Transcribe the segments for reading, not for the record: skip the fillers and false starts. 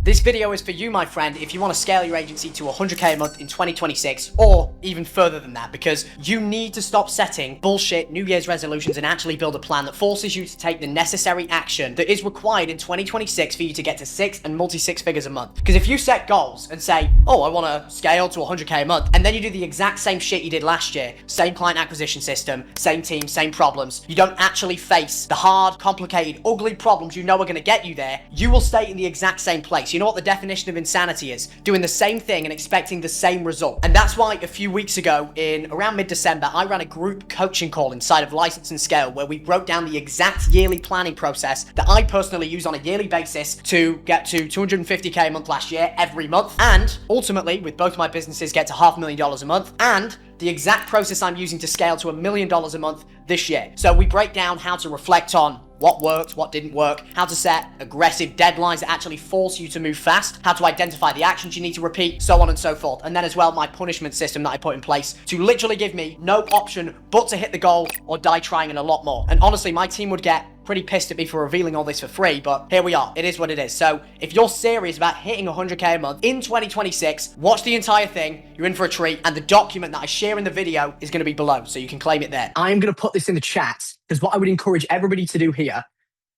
This video is for you, my friend, if you want to scale your agency to 100k a month in 2026 or even further than that, because you need to stop setting bullshit New Year's resolutions and actually build a plan that forces you to take the necessary action that is required in 2026 for you to get to six and multi-six figures a month. Because if you set goals and say, oh, I want to scale to 100k a month, and then you do the exact same shit you did last year, same client acquisition system, same team, same problems, you don't actually face the hard, complicated, ugly problems you know are going to get you there, you will stay in the exact same place. You know what the definition of insanity is? Doing the same thing and expecting the same result. And that's why a few weeks ago, in around mid-December, I ran a group coaching call inside of License and Scale where we broke down the exact yearly planning process that I personally use on a yearly basis to get to 250k a month last year every month, and ultimately, with both my businesses, get to $500,000 a month, and the exact process I'm using to scale to $1 million a month this year. So we break down how to reflect on what worked, what didn't work, how to set aggressive deadlines that actually force you to move fast, how to identify the actions you need to repeat, so on and so forth. And then as well, my punishment system that I put in place to literally give me no option but to hit the goal or die trying, and a lot more. And honestly, my team would get pretty pissed at me for revealing all this for free, but here we are. It is what it is. So if you're serious about hitting 100k a month in 2026, watch the entire thing. You're in for a treat, and the document that I share in the video is going to be below, so you can claim it there. I'm going to put this in the chat, because what I would encourage everybody to do here,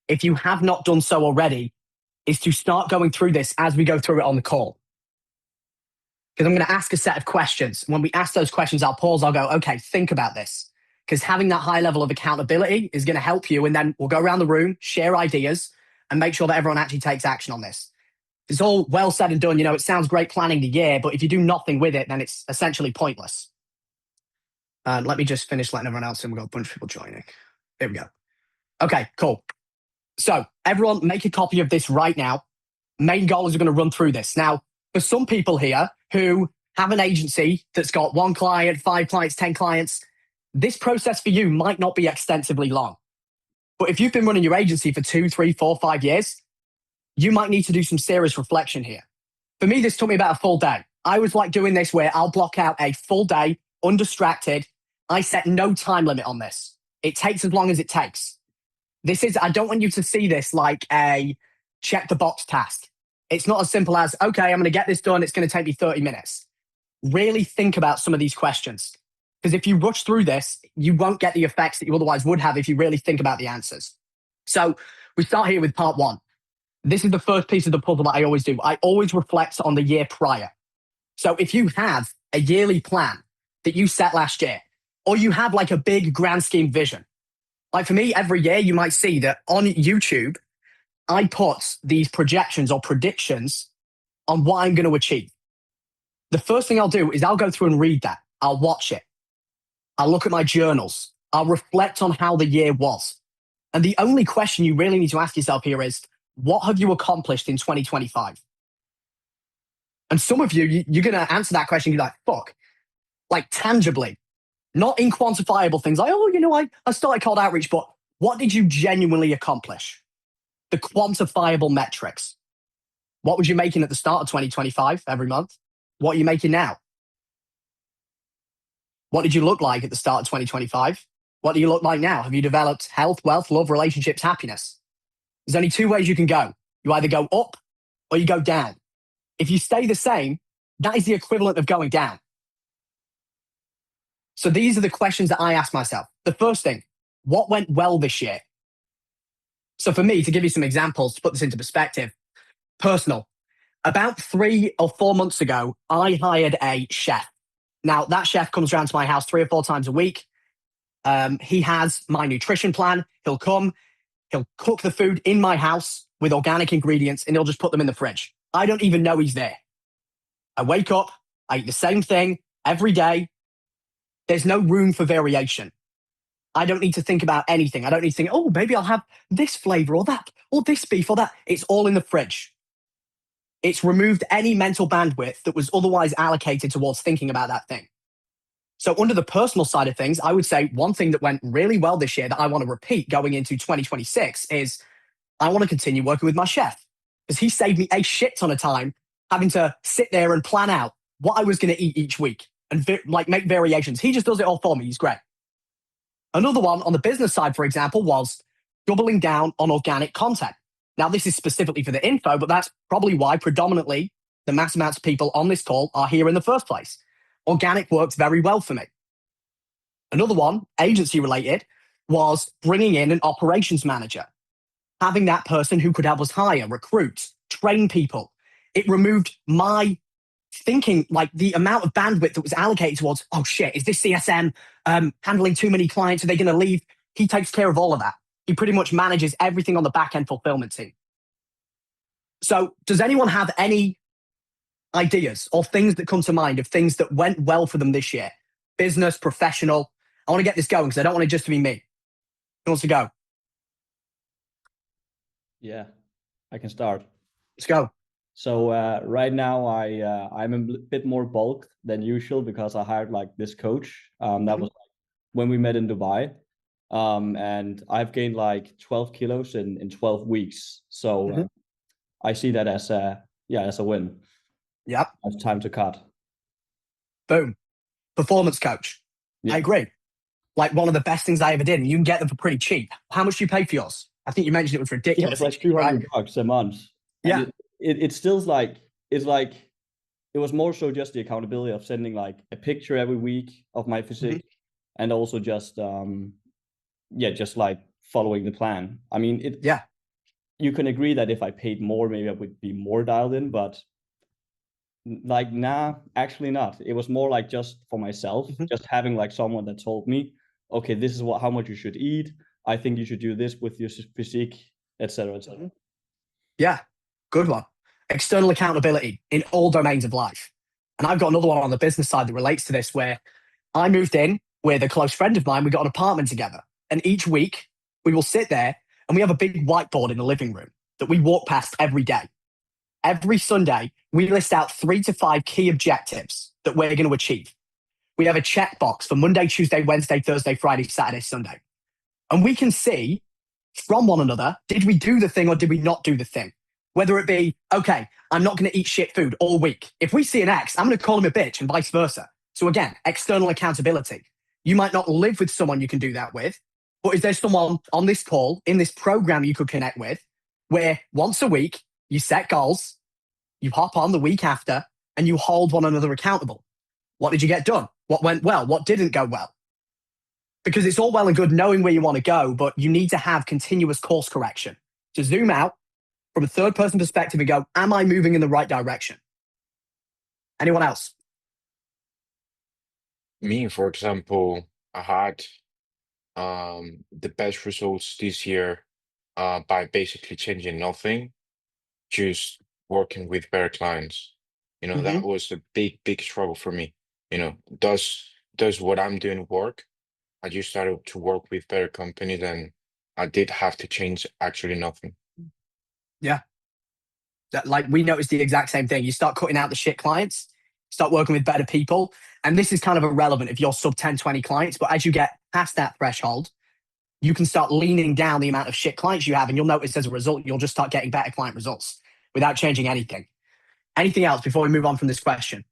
if you have not done so already, is to start going through this as we go through it on the call. Because I'm going to ask a set of questions. When we ask those questions, I'll pause, I'll go, okay, think about this. Because having that high level of accountability is going to help you. And then we'll go around the room, share ideas, and make sure that everyone actually takes action on this. It's all well said and done. You know, it sounds great planning the year, but if you do nothing with it, then it's essentially pointless. Let me just finish letting everyone else in. We've got a bunch of people joining. There we go. Okay, cool. So everyone make a copy of this right now. Main goal is we're going to run through this. Now, for some people here who have an agency that's got 1 client, 5 clients, 10 clients, this process for you might not be extensively long. But if you've been running your agency for 2, 3, 4, 5 years, you might need to do some serious reflection here. For me, this took me about a full day. I was like doing this where I'll block out a full day, undistracted. I set no time limit on this. It takes as long as it takes. I don't want you to see this like a check the box task. It's not as simple as, okay, I'm going to get this done. It's going to take me 30 minutes. Really think about some of these questions. Because if you rush through this, you won't get the effects that you otherwise would have if you really think about the answers. So we start here with part 1. This is the first piece of the puzzle that I always do. I always reflect on the year prior. So if you have a yearly plan that you set last year, or you have like a big grand scheme vision, like for me, every year you might see that on YouTube, I put these projections or predictions on what I'm going to achieve. The first thing I'll do is I'll go through and read that. I'll watch it. I'll look at my journals. I'll reflect on how the year was. And the only question you really need to ask yourself here is, what have you accomplished in 2025? And some of you, you're going to answer that question, you're like, fuck, like tangibly, not in quantifiable things like, oh, you know, I started cold outreach, but what did you genuinely accomplish? The quantifiable metrics. What was you making at the start of 2025 every month? What are you making now? What did you look like at the start of 2025? What do you look like now? Have you developed health, wealth, love, relationships, happiness? There's only 2 ways you can go. You either go up or you go down. If you stay the same, that is the equivalent of going down. So these are the questions that I ask myself. The first thing, what went well this year? So for me, to give you some examples, to put this into perspective, personal. About 3 or 4 months ago, I hired a chef. Now, that chef comes around to my house 3 or 4 times a week. He has my nutrition plan. He'll come, he'll cook the food in my house with organic ingredients, and he'll just put them in the fridge. I don't even know he's there. I wake up, I eat the same thing every day. There's no room for variation. I don't need to think about anything. I don't need to think, oh, maybe I'll have this flavor or that, or this beef or that. It's all in the fridge. It's removed any mental bandwidth that was otherwise allocated towards thinking about that thing. So under the personal side of things, I would say one thing that went really well this year that I want to repeat going into 2026 is I want to continue working with my chef, because he saved me a shit ton of time having to sit there and plan out what I was going to eat each week and like make variations. He just does it all for me. He's great. Another one on the business side, for example, was doubling down on organic content. Now, this is specifically for the info, but that's probably why predominantly the mass amounts of people on this call are here in the first place. Organic works very well for me. Another one, agency related, was bringing in an operations manager, having that person who could help us hire, recruit, train people. It removed my thinking, like the amount of bandwidth that was allocated towards, oh shit, is this CSM handling too many clients? Are they going to leave? He takes care of all of that. He pretty much manages everything on the back end fulfillment team. So does anyone have any ideas or things that come to mind of things that went well for them this year? Business, professional. I want to get this going because I don't want it just to be me. Who wants to go? Yeah, I can start. Let's go. So right now I'm a bit more bulk than usual because I hired like this coach. That was when we met in Dubai. And I've gained like 12 kilos in 12 weeks. So I see that as a win. Yep. I have time to cut. Boom. Performance coach. Yeah. I agree. Like one of the best things I ever did. And you can get them for pretty cheap. How much do you pay for yours? I think you mentioned it was ridiculous. It's like 200 bucks a month. Yeah. It still's like, it's like, it was more so just the accountability of sending like a picture every week of my physique and also just, just like following the plan. I mean, you can agree that if I paid more, maybe I would be more dialed in, but like, nah, actually not. It was more like just for myself, just having like someone that told me, okay, this is how much you should eat. I think you should do this with your physique, etc., etc. Yeah, good one. External accountability in all domains of life. And I've got another one on the business side that relates to this, where I moved in with a close friend of mine. We got an apartment together. And each week we will sit there and we have a big whiteboard in the living room that we walk past every day. Every Sunday, we list out 3 to 5 key objectives that we're going to achieve. We have a checkbox for Monday, Tuesday, Wednesday, Thursday, Friday, Saturday, Sunday. And we can see from one another, did we do the thing or did we not do the thing? Whether it be, okay, I'm not going to eat shit food all week. If we see an X, I'm going to call him a bitch and vice versa. So again, external accountability. You might not live with someone you can do that with, but is there someone on this call, in this program you could connect with, where once a week you set goals, you hop on the week after, and you hold one another accountable? What did you get done? What went well? What didn't go well? Because it's all well and good knowing where you want to go, but you need to have continuous course correction to zoom out from a third person perspective and go, am I moving in the right direction? Anyone else? Me, for example, I had the best results this year by basically changing nothing, just working with better clients. That was a big struggle for me. Does what I'm doing work? I just started to work with better companies and I did have to change actually nothing. Yeah. Like we noticed the exact same thing. You start cutting out the shit clients, start working with better people. And this is kind of irrelevant if you're sub 10, 20 clients, but as you get past that threshold, you can start leaning down the amount of shit clients you have. And you'll notice as a result, you'll just start getting better client results without changing anything. Anything else before we move on from this question?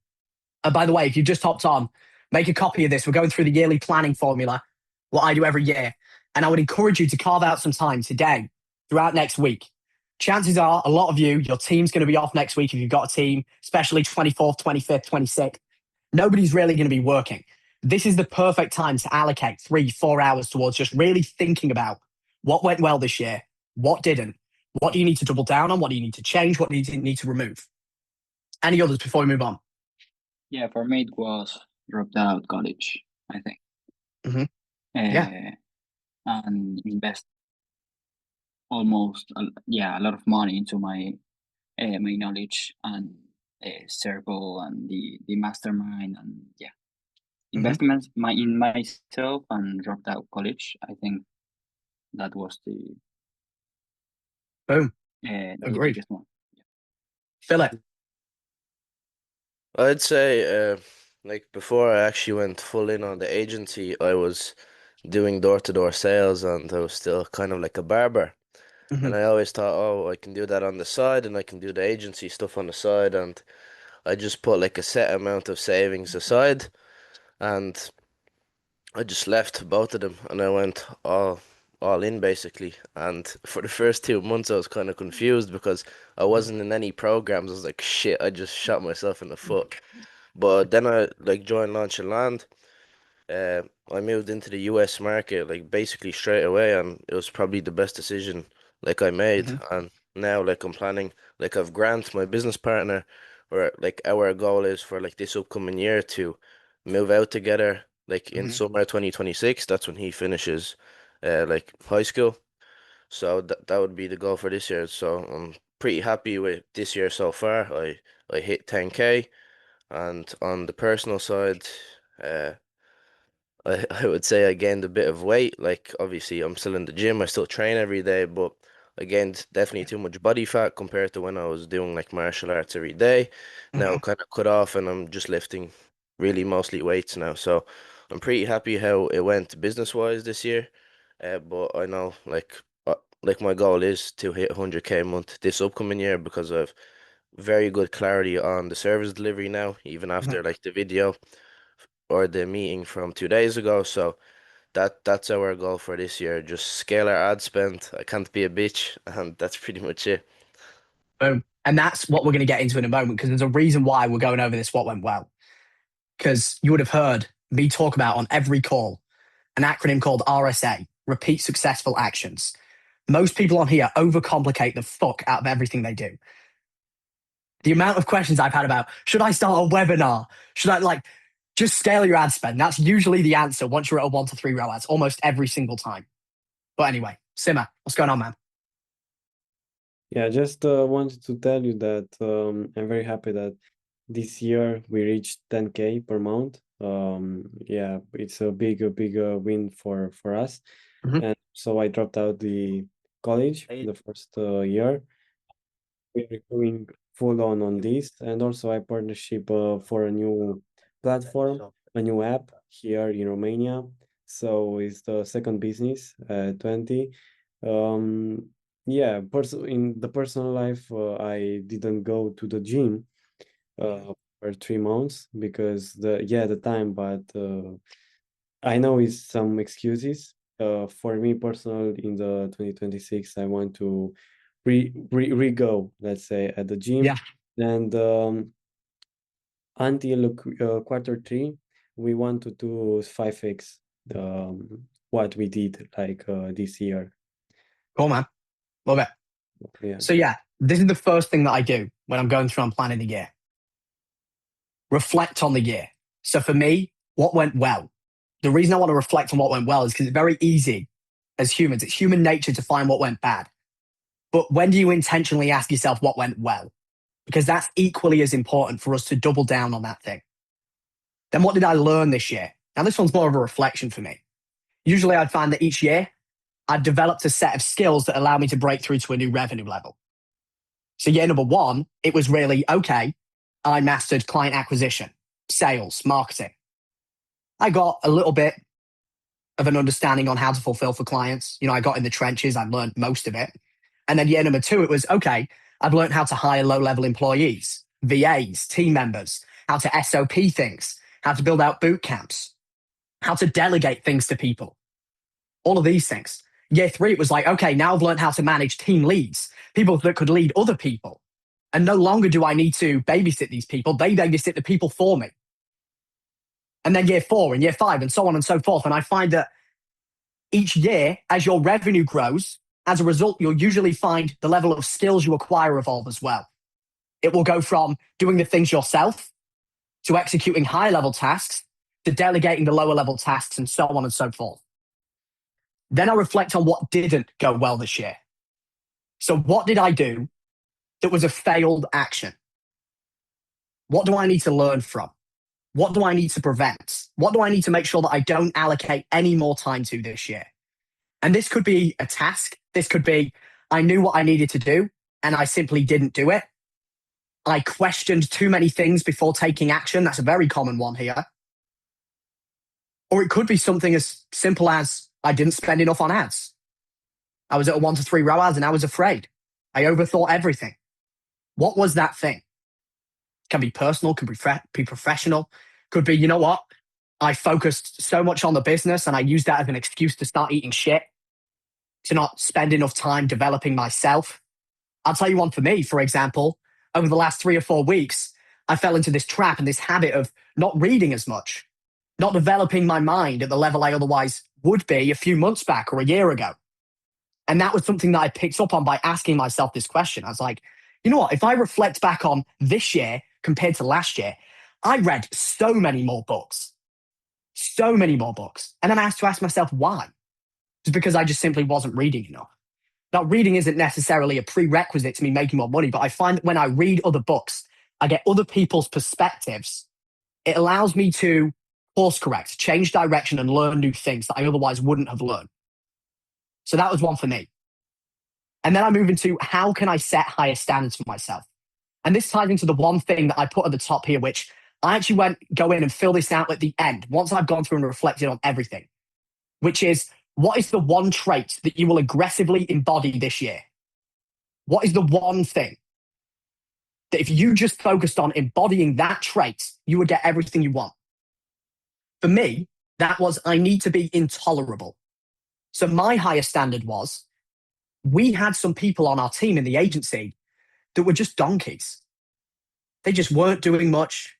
By the way, if you just hopped on, make a copy of this. We're going through the yearly planning formula, what I do every year. And I would encourage you to carve out some time today, throughout next week. Chances are a lot of you, your team's going to be off next week if you've got a team, especially 24th, 25th, 26th. Nobody's really going to be working. This is the perfect time to allocate 3-4 hours towards just really thinking about what went well this year, what didn't, what do you need to double down on, what do you need to change, what do you need to remove. Any others before we move on? Yeah, for me it was dropped out college, I think. And invest almost a lot of money into my my knowledge and circle and the mastermind and investments in myself and dropped out college. I think that was the boom. The biggest one. Philip. I'd say like before I actually went full in on the agency, I was doing door-to-door sales and I was still kind of like a barber. And I always thought, oh, I can do that on the side and I can do the agency stuff on the side. And I just put like a set amount of savings aside and I just left both of them and I went all all in basically. And for the first 2 months, I was kind of confused because I wasn't in any programs. I was like, shit, I just shot myself in the foot. But then I like joined Launch and Land. Uh, I moved into the US market like basically straight away, and it was probably the best decision like I made. Mhm. And now like I'm planning, like I've Grant, my business partner, where like our goal is for like this upcoming year to move out together like in Mhm. summer 2026. That's when he finishes like high school. So that would be the goal for this year. So I'm pretty happy with this year so far. I hit 10K, and on the personal side, uh I would say I gained a bit of weight. Like obviously I'm still in the gym, I still train every day, but I gained definitely too much body fat compared to when I was doing like martial arts every day. Now Mhm. kind of cut off and I'm just lifting really mostly weights now. So I'm pretty happy how it went business wise this year. But I know like my goal is to hit 100K a month this upcoming year because I've very good clarity on the service delivery now, even Mhm. after like the video or the meeting from 2 days ago. So that's our goal for this year. Just scale our ad spend. I can't be a bitch, and that's pretty much it. Boom. And that's what we're going to get into in a moment, because there's a reason why we're going over this, what went well. Because you would have heard me talk about on every call an acronym called RSA, Repeat Successful Actions. Most people on here overcomplicate the fuck out of everything they do. The amount of questions I've had about, should I start a webinar? Should I just scale your ad spend? That's usually the answer once you're at a 1 to 3 row ads, almost every single time. But anyway, Simmer, what's going on, man? Yeah, just wanted to tell you that I'm very happy that this year we reached 10K per month. Yeah, it's a big win for us. Mhm. And so I dropped out the college the first year. We're going full on this, and also I partnership for a new platform, a new app here in Romania. So it's the second business, 20. Um, yeah, in the personal life, I didn't go to the gym for 3 months because the time, but I know it's some excuses. For me personal, in the 2026, I want to re-go, let's say, at the gym. Yeah. And until quarter 3, we want to do 5x what we did this year. Cool, man. Love it. Yeah. So yeah, this is the first thing that I do when I'm going through and planning the year. Reflect on the year. So for me, what went well? The reason I want to reflect on what went well is because it's very easy as humans. It's human nature to find what went bad. But when do you intentionally ask yourself what went well? Because that's equally as important for us to double down on that thing. Then what did I learn this year? Now, this one's more of a reflection for me. Usually I'd find that each year I've developed a set of skills that allow me to break through to a new revenue level. So year number one, it was really, okay, I mastered client acquisition, sales, marketing. I got a little bit of an understanding on how to fulfill for clients. I got in the trenches, I learned most of it. And then year number two, it was, okay, I've learned how to hire low-level employees, VAs, team members, how to SOP things, how to build out boot camps, how to delegate things to people, all of these things. Year three, it was like, okay, now I've learned how to manage team leads, people that could lead other people. And no longer do I need to babysit these people. They babysit the people for me. And then year four and year five and so on and so forth. And I find that each year, as your revenue grows, as a result, you'll usually find the level of skills you acquire evolve as well. It will go from doing the things yourself to executing high level tasks to delegating the lower level tasks and so on and so forth. Then I reflect on what didn't go well this year. So what did I do that was a failed action? What do I need to learn from? What do I need to prevent? What do I need to make sure that I don't allocate any more time to this year? And this could be a task. This could be, I knew what I needed to do and I simply didn't do it. I questioned too many things before taking action. That's a very common one here. Or it could be something as simple as I didn't spend enough on ads. I was at a 1 to 3 row ads and I was afraid. I overthought everything. What was that thing? Can be personal, can be professional, could be, you know what? I focused so much on the business and I used that as an excuse to start eating shit. to not spend enough time developing myself. I'll tell you one for me, for example, over the last 3 or 4 weeks, I fell into this trap and this habit of not reading as much, not developing my mind at the level I otherwise would be a few months back or a year ago. And that was something that I picked up on by asking myself this question. I was like, you know what? If I reflect back on this year compared to last year, I read so many more books. So many more books. And then I had to ask myself why. It's because I just simply wasn't reading enough. Now, reading isn't necessarily a prerequisite to me making more money, but I find that when I read other books, I get other people's perspectives. It allows me to course correct, change direction, and learn new things that I otherwise wouldn't have learned. So that was one for me. And then I move into how can I set higher standards for myself? And this ties into the one thing that I put at the top here, which I actually go in and fill this out at the end, once I've gone through and reflected on everything, which is, what is the one trait that you will aggressively embody this year? What is the one thing that if you just focused on embodying that trait, you would get everything you want? For me, that was, I need to be intolerable. So my higher standard was, we had some people on our team in the agency that were just donkeys. They just weren't doing much,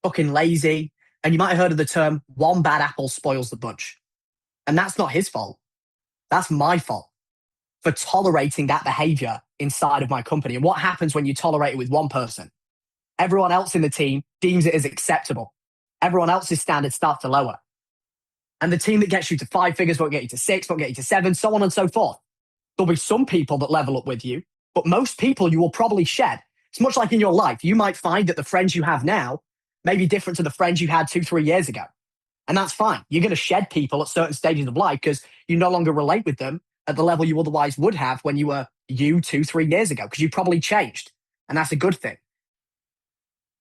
fucking lazy. And you might have heard of the term, one bad apple spoils the bunch. And that's not his fault. That's my fault for tolerating that behavior inside of my company. And what happens when you tolerate it with one person? Everyone else in the team deems it as acceptable. Everyone else's standards start to lower. And the team that gets you to 5 figures won't get you to 6, won't get you to 7, so on and so forth. There'll be some people that level up with you, but most people you will probably shed. It's much like in your life. You might find that the friends you have now may be different to the friends you had 2, 3 years ago. And that's fine. You're going to shed people at certain stages of life because you no longer relate with them at the level you otherwise would have when you were 2, 3 years ago, because you probably changed. And that's a good thing.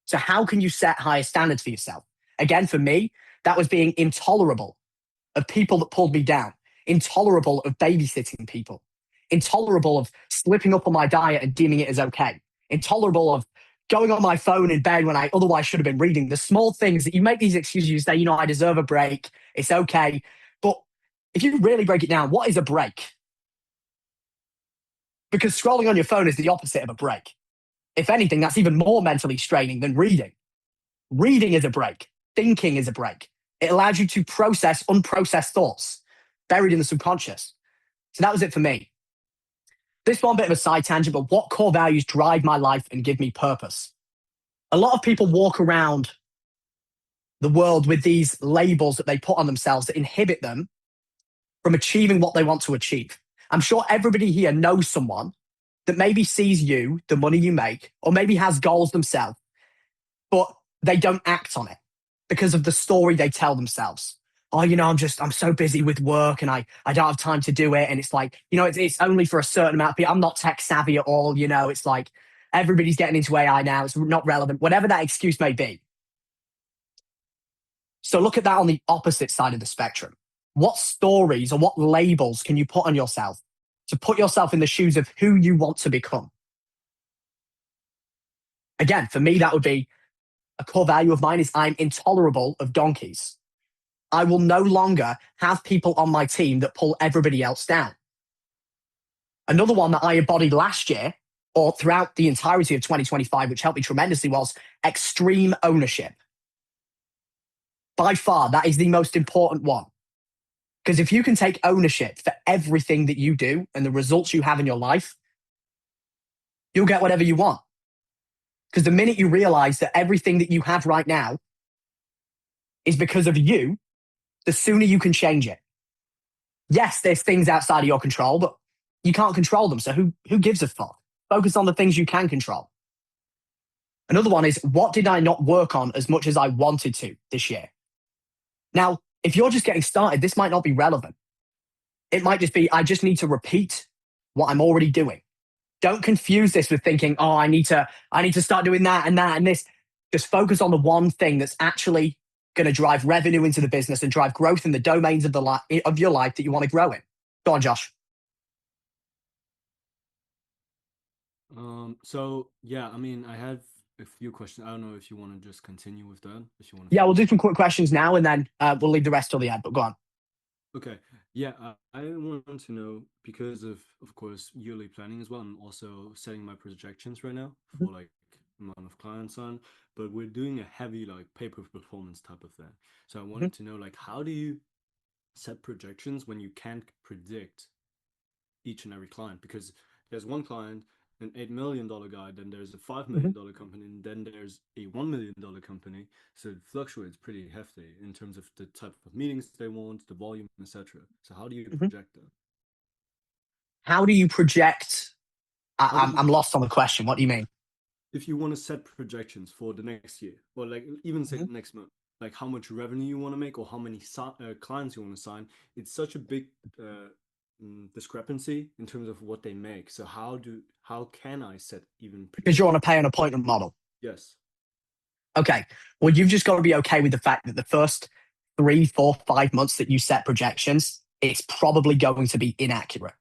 So how can you set higher standards for yourself? Again, for me, that was being intolerable of people that pulled me down, intolerable of babysitting people, intolerable of slipping up on my diet and deeming it as okay, intolerable of going on my phone in bed when I otherwise should have been reading. The small things that you make these excuses, you say, I deserve a break, it's okay. But if you really break it down, what is a break? Because scrolling on your phone is the opposite of a break. If anything, that's even more mentally straining than reading. Reading is a break. Thinking is a break. It allows you to process unprocessed thoughts buried in the subconscious. So that was it for me. This one bit of a side tangent, but what core values drive my life and give me purpose? A lot of people walk around the world with these labels that they put on themselves that inhibit them from achieving what they want to achieve. I'm sure everybody here knows someone that maybe sees you, the money you make, or maybe has goals themselves, but they don't act on it because of the story they tell themselves. Oh, I'm so busy with work and I don't have time to do it. And it's like, it's only for a certain amount of people. I'm not tech savvy at all. It's like everybody's getting into AI now. It's not relevant, whatever that excuse may be. So look at that on the opposite side of the spectrum. What stories or what labels can you put on yourself to put yourself in the shoes of who you want to become? Again, for me, that would be a core value of mine is I'm intolerable of donkeys. I will no longer have people on my team that pull everybody else down. Another one that I embodied last year or throughout the entirety of 2025, which helped me tremendously, was extreme ownership. By far, that is the most important one. Because if you can take ownership for everything that you do and the results you have in your life, you'll get whatever you want. Because the minute you realize that everything that you have right now is because of you, the sooner you can change it. Yes, there's things outside of your control, but you can't control them. So who gives a fuck? Focus on the things you can control. Another one is, what did I not work on as much as I wanted to this year? Now, if you're just getting started, this might not be relevant. It might just be, I just need to repeat what I'm already doing. Don't confuse this with thinking, I need to start doing that and that and this. Just focus on the one thing that's actually going to drive revenue into the business and drive growth in the domains of your life that you want to grow in. Go on, Josh. So yeah, I have a few questions. I don't know if you want to just continue with that. If you want. Yeah, we'll do some quick questions now, and then we'll leave the rest till the end. But go on. Okay. Yeah, I want to know because of course, yearly planning as well. I'm also setting my projections right now for like amount of clients on, but we're doing a heavy like pay per performance type of thing. So I wanted to know like how do you set projections when you can't predict each and every client? Because there's one client, an $8 million guy, then there's a $5 million company, and then there's a $1 million company. So it fluctuates pretty hefty in terms of the type of meetings they want, the volume, etc. So how do you project that? How do you project? How do I'm you, lost on the question. What do you mean? if you want to set projections for the next year, or like even say next month, like how much revenue you want to make, or how many clients you want to sign, it's such a big discrepancy in terms of what they make. So how can I set even Because you're on a pay on appointment model. Yes. Okay. Well, you've just got to be okay with the fact that the first 3, 4, 5 months that you set projections, it's probably going to be inaccurate.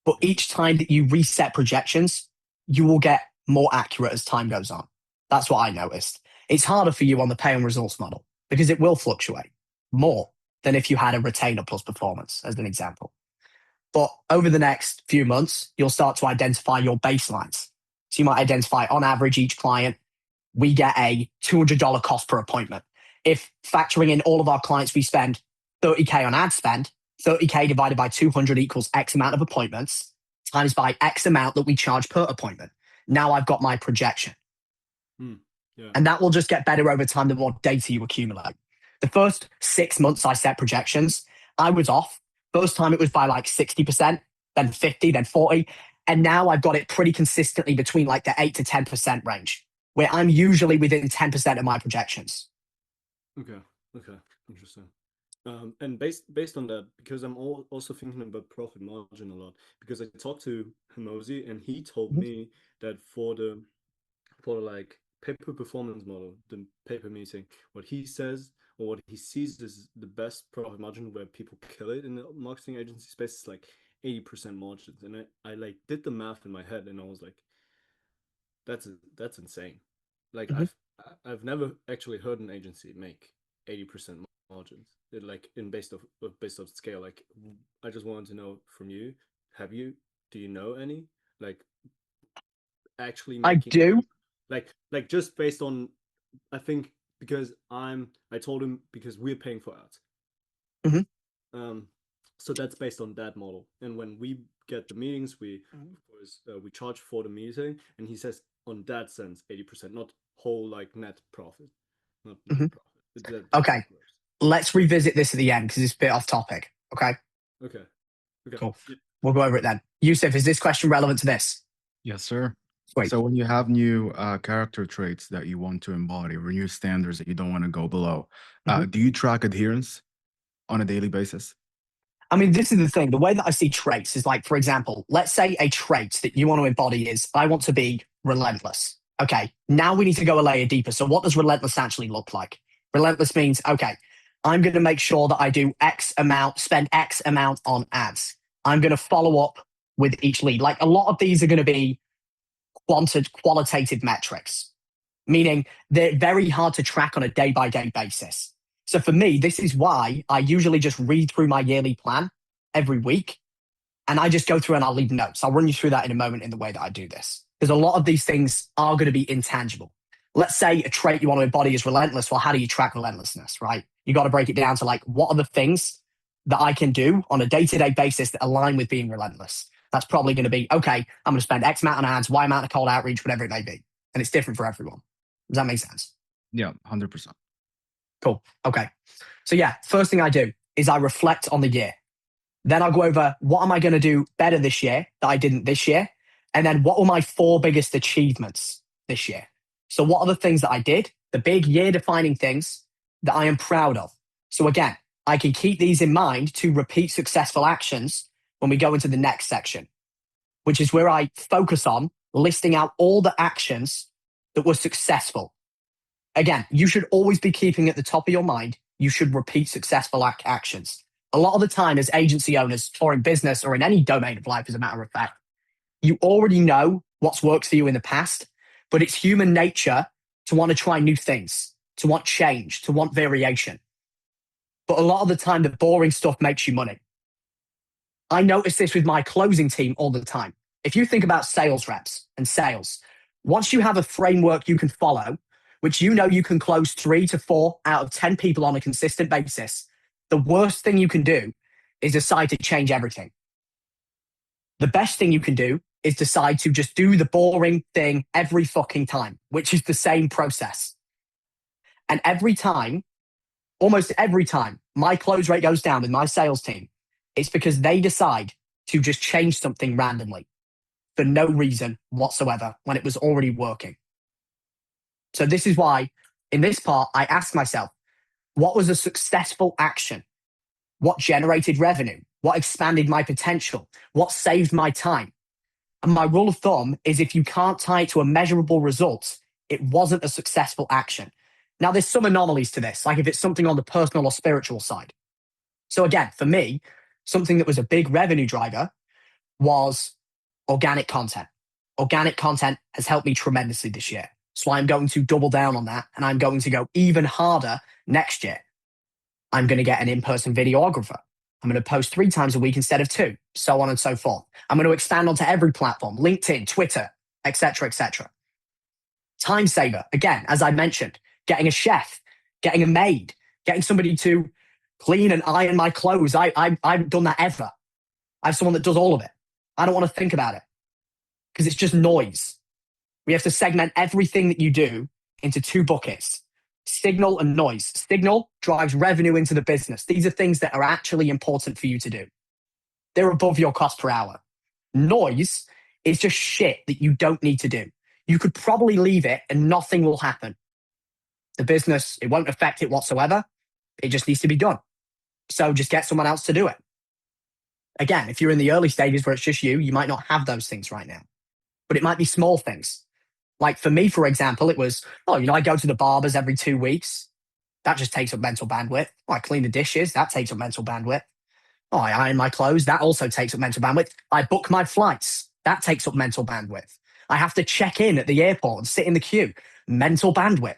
But each time that you reset projections, you will get more accurate as time goes on. That's what I noticed. It's harder for you on the pay and results model because it will fluctuate more than if you had a retainer plus performance, as an example. But over the next few months, you'll start to identify your baselines. So you might identify on average each client, we get a $200 cost per appointment. If factoring in all of our clients, we spend 30K on ad spend, 30K divided by 200 equals X amount of appointments times by X amount that we charge per appointment. Now I've got my projection. Yeah. And that will just get better over time the more data you accumulate. The first 6 months I set projections, I was off. First time it was by like 60%, then 50, then 40. And now I've got it pretty consistently between like the 8 to 10% range, where I'm usually within 10% of my projections. Okay. Interesting. And based on that, because I'm also thinking about profit margin a lot, because I talked to Himozi and he told me that for like paper performance model, the paper meeting, what he says or what he sees is the best profit margin where people kill it in the marketing agency space is like 80% margins. And I like did the math in my head and I was like, that's insane. Like I've never actually heard an agency make 80% margins. Like in based off scale. Like I just wanted to know from you, do you know any like actually making I do. like just based on, I think because I told him because we're paying for ads. So that's based on that model. And when we get the meetings, we of course we charge for the meeting, and he says on that sense 80%, not whole like net profit, not net profit. Okay, let's revisit this at the end because it's a bit off topic. Okay, Okay. cool. We'll go over it then. Yusuf, is this question relevant to this? Yes, sir. Sweet. So when you have new character traits that you want to embody or new standards that you don't want to go below, do you track adherence on a daily basis? I mean, this is the thing. The way that I see traits is like, for example, let's say a trait that you want to embody is, I want to be relentless. Okay, now we need to go a layer deeper. So what does relentless actually look like? Relentless means, okay, I'm going to make sure that I do X amount, spend X amount on ads. I'm going to follow up with each lead. Like a lot of these are going to be qualitative metrics, meaning they're very hard to track on a day-by-day basis. So for me, this is why I usually just read through my yearly plan every week and I just go through and I'll leave notes. I'll run you through that in a moment in the way that I do this. Because a lot of these things are going to be intangible. Let's say a trait you want to embody is relentless. Well, how do you track relentlessness, right? You got to break it down to like, what are the things that I can do on a day-to-day basis that align with being relentless? That's probably going to be, okay, I'm going to spend X amount on ads, Y amount of cold outreach, whatever it may be. And it's different for everyone. Does that make sense? Yeah, 100%. Cool. Okay. So yeah, first thing I do is I reflect on the year. Then I'll go over what am I going to do better this year that I didn't this year? And then what were my 4 biggest achievements this year? So what are the things that I did, the big year defining things that I am proud of? So again, I can keep these in mind to repeat successful actions when we go into the next section, which is where I focus on listing out all the actions that were successful. Again, you should always be keeping at the top of your mind, you should repeat successful actions. A lot of the time as agency owners or in business or in any domain of life, as a matter of fact, you already know what's worked for you in the past, but it's human nature to want to try new things, to want change, to want variation. but a lot of the time, the boring stuff makes you money. I notice this with my closing team all the time. If you think about sales reps and sales, once you have a framework you can follow, which you know you can close 3 to 4 out of 10 people on a consistent basis, the worst thing you can do is decide to change everything. The best thing you can do is decide to just do the boring thing every fucking time, which is the same process. And every time, almost every time, my close rate goes down with my sales team, it's because they decide to just change something randomly for no reason whatsoever when it was already working. So this is why in this part, I ask myself, what was a successful action? What generated revenue? What expanded my potential? What saved my time? And my rule of thumb is if you can't tie it to a measurable result, it wasn't a successful action. Now, there's some anomalies to this, like if it's something on the personal or spiritual side. So again, for me, something that was a big revenue driver was organic content. Organic content has helped me tremendously this year. So I'm going to double down on that, and I'm going to go even harder next year. I'm going to get an in-person videographer. I'm going to post 3 times a week instead of 2, so on and so forth. I'm going to expand onto every platform, LinkedIn, Twitter, etc., etc. Time saver, again, as I mentioned, getting a chef, getting a maid, getting somebody to clean and iron my clothes. I haven't done that ever. I have someone that does all of it. I don't want to think about it because it's just noise. We have to segment everything that you do into 2 buckets. Signal and noise. Signal drives revenue into the business. These are things that are actually important for you to do. They're above your cost per hour. Noise is just shit that you don't need to do. You could probably leave it and nothing will happen. The business, it won't affect it whatsoever. It just needs to be done. So just get someone else to do it. Again, if you're in the early stages where it's just you might not have those things right now. But it might be small things. Like for me, for example, it was, I go to the barbers every 2 weeks. That just takes up mental bandwidth. I clean the dishes. That takes up mental bandwidth. I iron my clothes. That also takes up mental bandwidth. I book my flights. That takes up mental bandwidth. I have to check in at the airport and sit in the queue. Mental bandwidth.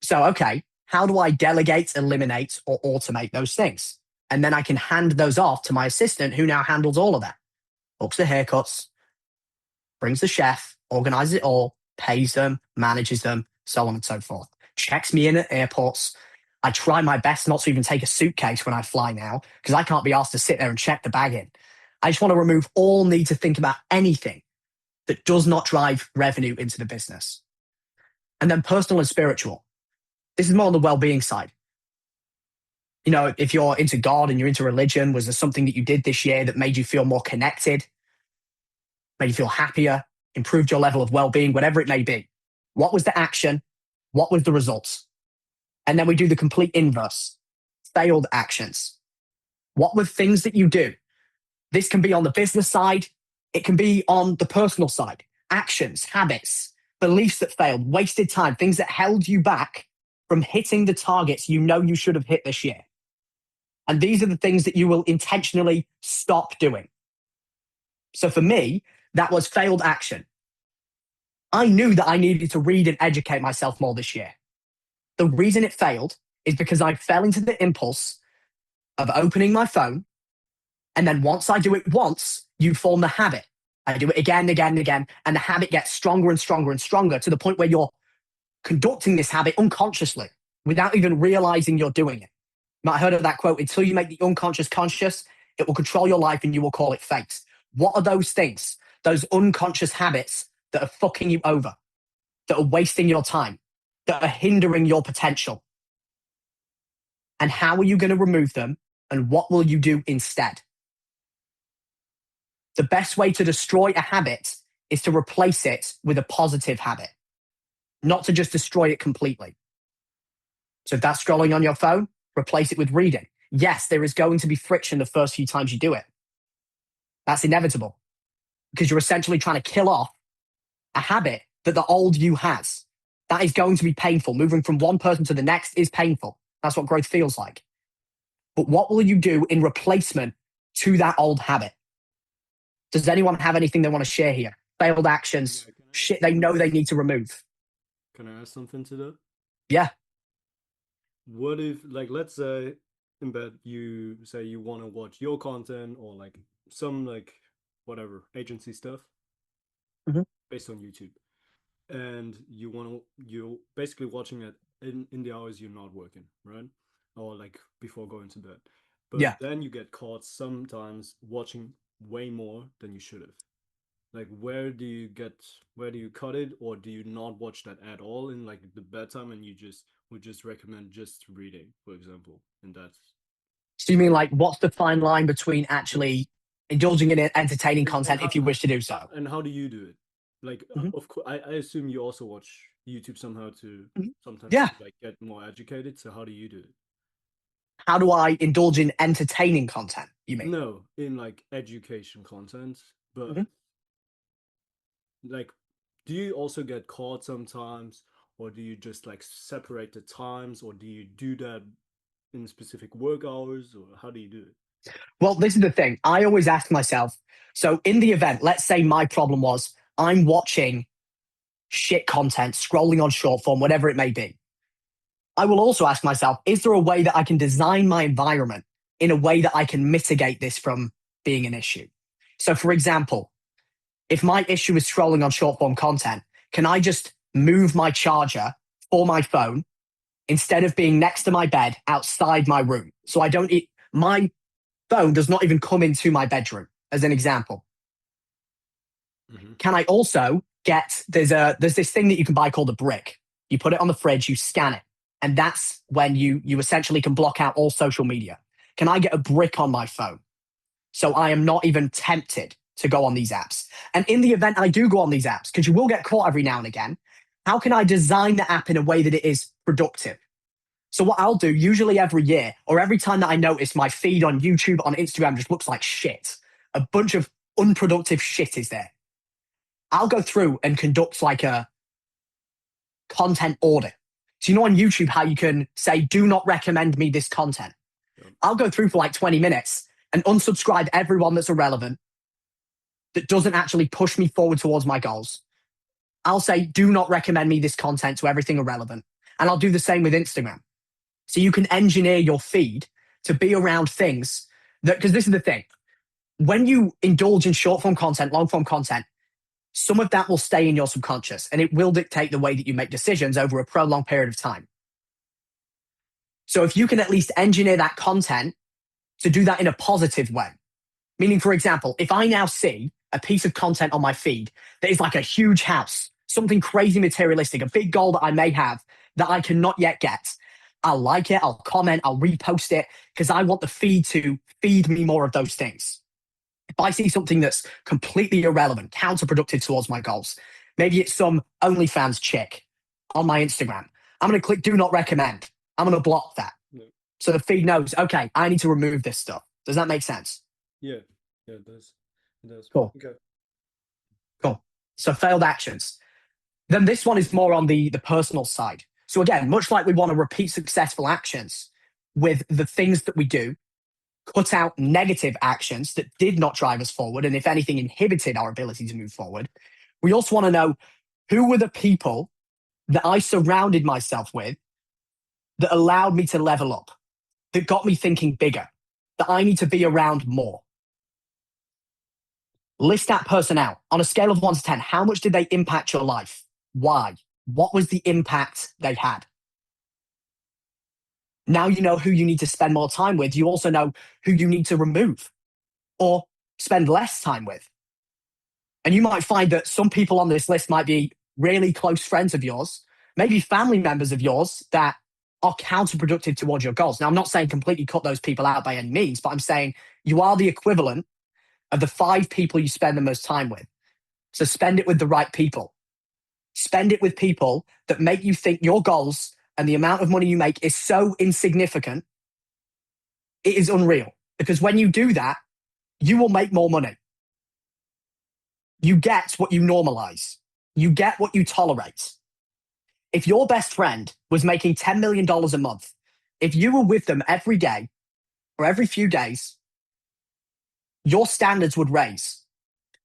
So, okay, how do I delegate, eliminate, or automate those things? And then I can hand those off to my assistant who now handles all of that. Books the haircuts, brings the chef, organizes it all, pays them, manages them, so on and so forth. Checks me in at airports. I try my best not to even take a suitcase when I fly now because I can't be asked to sit there and check the bag in. I just want to remove all need to think about anything that does not drive revenue into the business. And then personal and spiritual. This is more on the well-being side. If you're into God and you're into religion, was there something that you did this year that made you feel more connected, made you feel happier, improved your level of well-being, whatever it may be? What was the action? What was the results? And then we do the complete inverse. Failed actions. What were things that you do? This can be on the business side. It can be on the personal side. Actions, habits, beliefs that failed, wasted time, things that held you back from hitting the targets you know you should have hit this year. And these are the things that you will intentionally stop doing. So for me, that was failed action. I knew that I needed to read and educate myself more this year. The reason it failed is because I fell into the impulse of opening my phone. And then once I do it once, you form the habit. I do it again and again and again. And the habit gets stronger and stronger and stronger to the point where you're conducting this habit unconsciously without even realizing you're doing it. You might have heard of that quote, until you make the unconscious conscious, it will control your life and you will call it fate. What are those things? Those unconscious habits that are fucking you over, that are wasting your time, that are hindering your potential? And how are you going to remove them? And what will you do instead? The best way to destroy a habit is to replace it with a positive habit, not to just destroy it completely. So if that's scrolling on your phone, replace it with reading. Yes, there is going to be friction the first few times you do it. That's inevitable because you're essentially trying to kill off a habit that the old you has. That is going to be painful. Moving from one person to the next is painful. That's what growth feels like. But what will you do in replacement to that old habit? Does anyone have anything they want to share here? Failed actions, shit they know they need to remove. Can I add something to that? Yeah. What if, let's say in bed, you say you want to watch your content or like some like whatever agency stuff based on YouTube, and you're basically watching it in the hours you're not working, right? Or like before going to bed. But then you get caught sometimes watching way more than you should have. Like where do you cut it, or do you not watch that at all in like the bedtime, and you would just recommend just reading, for example, and that's. So you mean like what's the fine line between actually indulging in entertaining content if you wish to do so? And how do you do it? Like, of course, I assume you also watch YouTube somehow to sometimes like get more educated. So how do you do it? How do I indulge in entertaining content, you mean? No, in like education content, but like, do you also get caught sometimes, or do you just like separate the times, or do you do that in specific work hours, or how do you do it? Well, this is the thing. I always ask myself, so in the event, let's say my problem was I'm watching shit content, scrolling on short form, whatever it may be. I will also ask myself, is there a way that I can design my environment in a way that I can mitigate this from being an issue? So for example, if my issue is scrolling on short form content, can I just move my charger for my phone instead of being next to my bed outside my room? So I don't, my phone does not even come into my bedroom, as an example. Can I also get, there's this thing that you can buy called a brick. You put it on the fridge, you scan it, and that's when you essentially can block out all social media. Can I get a brick on my phone so I am not even tempted to go on these apps? And in the event I do go on these apps, because you will get caught every now and again, how can I design the app in a way that it is productive? So what I'll do usually every year, or every time that I notice my feed on YouTube, on Instagram just looks like shit, a bunch of unproductive shit is there, I'll go through and conduct like a content audit. So you know on YouTube how you can say, do not recommend me this content. I'll go through for like 20 minutes and unsubscribe everyone that's irrelevant, that doesn't actually push me forward towards my goals. I'll say, do not recommend me this content to everything irrelevant. And I'll do the same with Instagram. So you can engineer your feed to be around things that, because this is the thing, when you indulge in short form content, long form content, some of that will stay in your subconscious and it will dictate the way that you make decisions over a prolonged period of time. So if you can at least engineer that content to do that in a positive way, meaning, for example, if I now see a piece of content on my feed that is like a huge house, something crazy materialistic, a big goal that I may have that I cannot yet get, I'll like it, I'll comment, I'll repost it, because I want the feed to feed me more of those things. If I see something that's completely irrelevant, counterproductive towards my goals, maybe it's some OnlyFans chick on my Instagram, I'm going to click do not recommend. I'm going to block that. So the feed knows, okay, I need to remove this stuff. Does that make sense? Yeah, it does. It does. Cool. Okay. Cool. So failed actions. Then this one is more on the personal side. So again, much like we want to repeat successful actions with the things that we do, cut out negative actions that did not drive us forward, and if anything, inhibited our ability to move forward. We also want to know who were the people that I surrounded myself with that allowed me to level up, that got me thinking bigger, that I need to be around more. List that person out. On a scale of 1 to 10, how much did they impact your life? Why? What was the impact they had? Now you know who you need to spend more time with. You also know who you need to remove or spend less time with. And you might find that some people on this list might be really close friends of yours, maybe family members of yours that are counterproductive towards your goals. Now, I'm not saying completely cut those people out by any means, but I'm saying you are the equivalent of the 5 people you spend the most time with. So spend it with the right people. Spend it with people that make you think your goals and the amount of money you make is so insignificant, it is unreal. Because when you do that, you will make more money. You get what you normalize. You get what you tolerate. If your best friend was making $10 million a month, if you were with them every day or every few days, your standards would raise.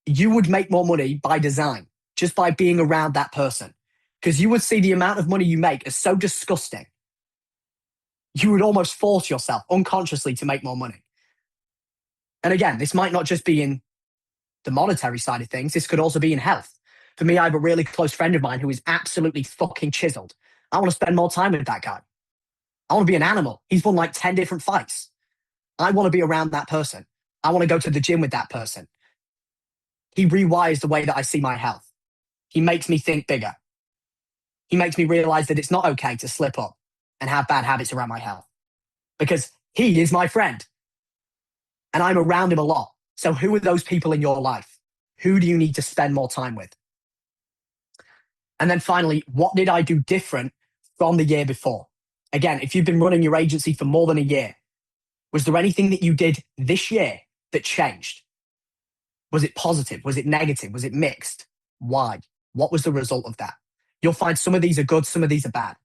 You would make more money by design, just by being around that person. Because you would see the amount of money you make as so disgusting you would almost force yourself unconsciously to make more money. And again, this might not just be in the monetary side of things. This could also be in health. For me, I have a really close friend of mine who is absolutely fucking chiseled. I want to spend more time with that guy. I want to be an animal. He's won like 10 different fights. I want to be around that person. I want to go to the gym with that person. He rewires the way that I see my health. He makes me think bigger. He makes me realize that it's not okay to slip up and have bad habits around my health, because he is my friend and I'm around him a lot. So who are those people in your life? Who do you need to spend more time with? And then finally, what did I do different from the year before? Again, if you've been running your agency for more than a year, was there anything that you did this year that changed? Was it positive? Was it negative? Was it mixed? Why? What was the result of that? You'll find some of these are good, some of these are bad.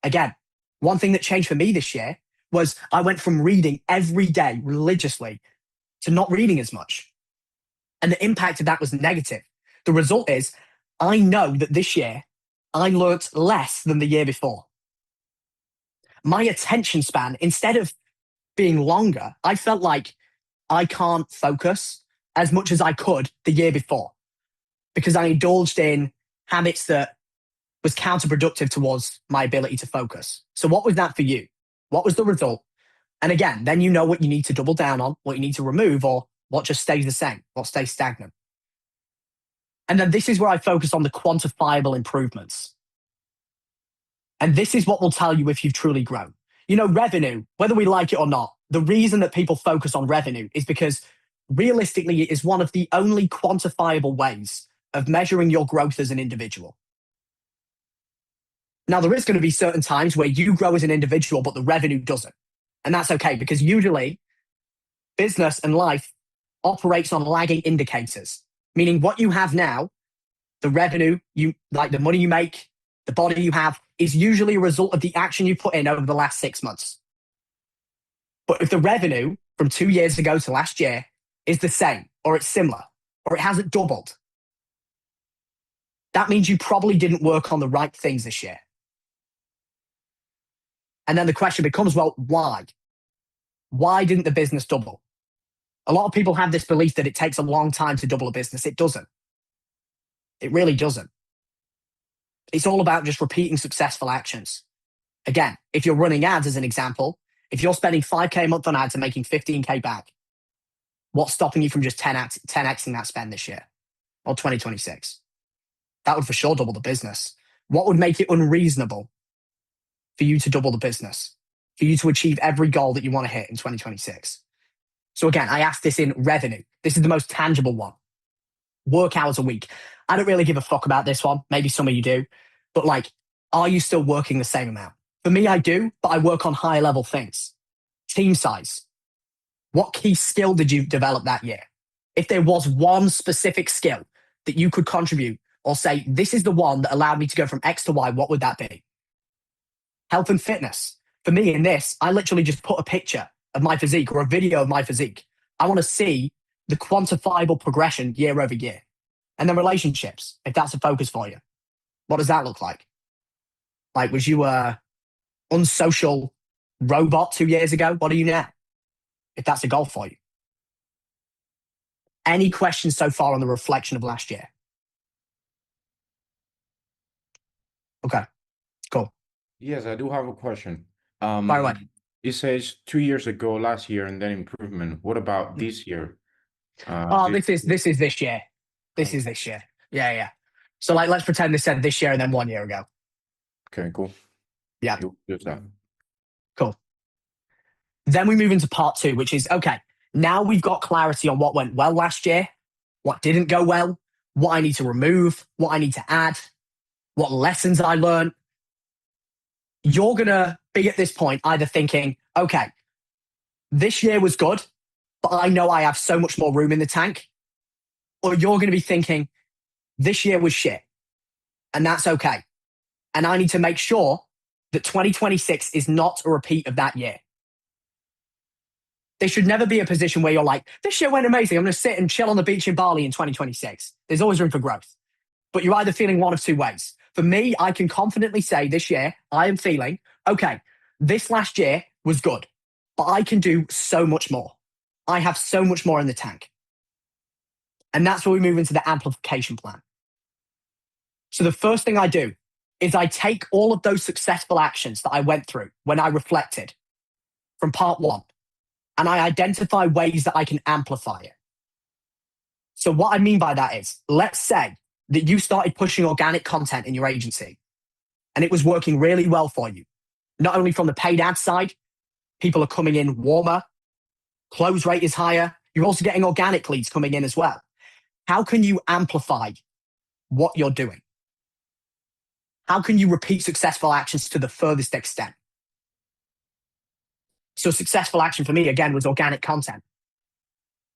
Again, one thing that changed for me this year was I went from reading every day religiously to not reading as much. And the impact of that was negative. The result is I know that this year I learnt less than the year before. My attention span, instead of being longer, I felt like I can't focus as much as I could the year before because I indulged in habits that was counterproductive towards my ability to focus. So what was that for you? What was the result? And again, then you know what you need to double down on, what you need to remove, or what just stays the same, what stays stagnant. And then this is where I focus on the quantifiable improvements. And this is what will tell you if you've truly grown. You know, revenue, whether we like it or not, the reason that people focus on revenue is because realistically, it is one of the only quantifiable ways of measuring your growth as an individual. Now, there is going to be certain times where you grow as an individual, but the revenue doesn't. And that's okay, because usually business and life operates on lagging indicators, meaning what you have now, the revenue, like the money you make, the body you have, is usually a result of the action you put in over the last 6 months. But if the revenue from 2 years ago to last year is the same, or it's similar, or it hasn't doubled, that means you probably didn't work on the right things this year. And then the question becomes, well, why? Why didn't the business double? A lot of people have this belief that it takes a long time to double a business. It doesn't. It really doesn't. It's all about just repeating successful actions. Again, if you're running ads as an example, if you're spending 5K a month on ads and making 15K back, what's stopping you from just 10xing that spend this year or 2026? That would for sure double the business. What would make it unreasonable for you to double the business, for you to achieve every goal that you want to hit in 2026? So again, I asked this in revenue. This is the most tangible one. Work hours a week. I don't really give a fuck about this one. Maybe some of you do. But like, are you still working the same amount? For me, I do, but I work on higher level things. Team size. What key skill did you develop that year? If there was one specific skill that you could contribute or say, this is the one that allowed me to go from X to Y, what would that be? Health and fitness. For me in this, I literally just put a picture of my physique or a video of my physique. I want to see the quantifiable progression year over year. And then relationships, if that's a focus for you. What does that look like? Like, was you a unsocial robot 2 years ago? What are you now? If that's a goal for you. Any questions so far on the reflection of last year? Okay, cool. Yes, I do have a question. Fire away. It says 2 years ago, last year, and then improvement. What about this year? This is this year. This is this year. Yeah. So like, let's pretend this said this year and then 1 year ago. Okay, cool. Yeah. Just that. Cool. Then we move into part 2, which is, okay, now we've got clarity on what went well last year, what didn't go well, what I need to remove, what I need to add, what lessons I learned. You're going to be at this point either thinking, okay, this year was good, but I know I have so much more room in the tank. Or you're going to be thinking, this year was shit, and that's okay. And I need to make sure that 2026 is not a repeat of that year. There should never be a position where you're like, this year went amazing. I'm going to sit and chill on the beach in Bali in 2026. There's always room for growth. But you're either feeling one of two ways. For me, I can confidently say this year, I am feeling, okay, this last year was good, but I can do so much more. I have so much more in the tank. And that's where we move into the amplification plan. So the first thing I do is I take all of those successful actions that I went through when I reflected from part one, and I identify ways that I can amplify it. So what I mean by that is, let's say that you started pushing organic content in your agency and it was working really well for you. Not only from the paid ad side, people are coming in warmer, close rate is higher. You're also getting organic leads coming in as well. How can you amplify what you're doing? How can you repeat successful actions to the furthest extent? So successful action for me, again, was organic content.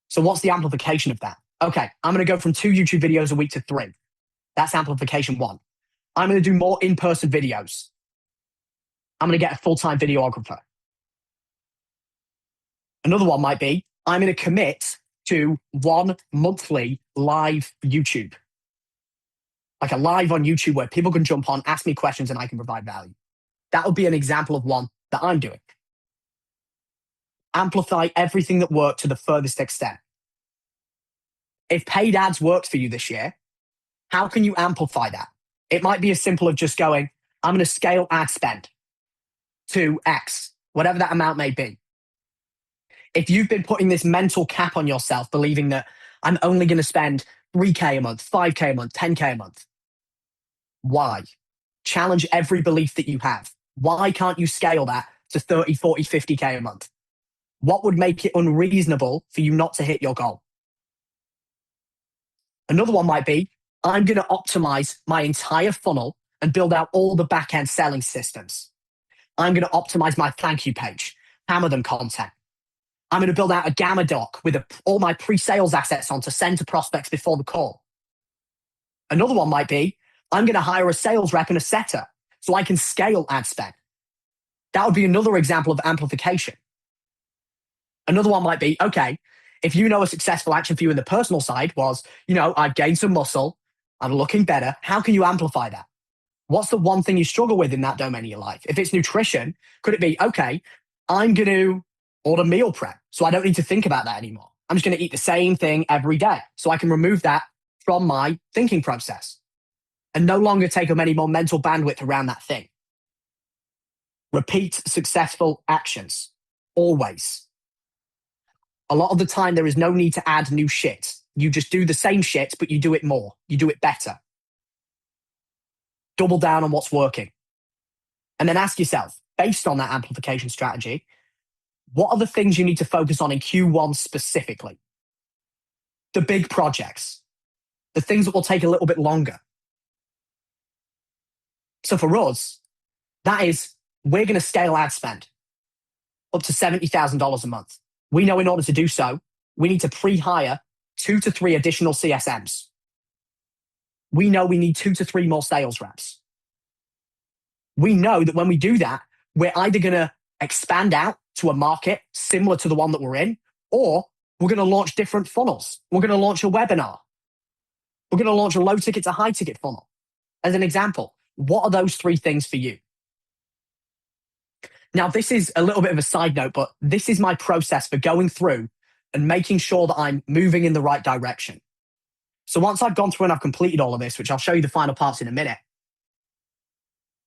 So what's the amplification of that? Okay, I'm going to go from 2 YouTube videos a week to 3. That's amplification 1. I'm going to do more in-person videos. I'm going to get a full-time videographer. Another one might be, I'm going to commit to 1 monthly live YouTube. Like a live on YouTube where people can jump on, ask me questions, and I can provide value. That would be an example of one that I'm doing. Amplify everything that worked to the furthest extent. If paid ads worked for you this year, how can you amplify that? It might be as simple as just going, I'm going to scale ad spend to X, whatever that amount may be. If you've been putting this mental cap on yourself, believing that I'm only going to spend 3K a month, 5K a month, 10K a month, why? Challenge every belief that you have. Why can't you scale that to 30, 40, 50K a month? What would make it unreasonable for you not to hit your goal? Another one might be, I'm going to optimize my entire funnel and build out all the back-end selling systems. I'm going to optimize my thank you page, hammer them content. I'm going to build out a Gamma doc with all my pre-sales assets on to send to prospects before the call. Another one might be, I'm going to hire a sales rep and a setter so I can scale ad spend. That would be another example of amplification. Another one might be, okay, if you know a successful action for you in the personal side was, I've gained some muscle, I'm looking better. How can you amplify that? What's the one thing you struggle with in that domain of your life? If it's nutrition, could it be, okay, I'm going to order meal prep so I don't need to think about that anymore. I'm just going to eat the same thing every day so I can remove that from my thinking process and no longer take up any more mental bandwidth around that thing. Repeat successful actions, always. A lot of the time, there is no need to add new shit. You just do the same shit, but you do it more. You do it better. Double down on what's working. And then ask yourself, based on that amplification strategy, what are the things you need to focus on in Q1 specifically? The big projects, the things that will take a little bit longer. So for us, that is, we're going to scale ad spend up to $70,000 a month. We know in order to do so, we need to pre-hire 2 to 3 additional CSMs. We know we need 2 to 3 more sales reps. We know that when we do that, we're either going to expand out to a market similar to the one that we're in, or we're going to launch different funnels. We're going to launch a webinar. We're going to launch a low ticket to high ticket funnel. As an example, what are those 3 things for you? Now, this is a little bit of a side note, but this is my process for going through and making sure that I'm moving in the right direction. So once I've gone through and I've completed all of this, which I'll show you the final parts in a minute,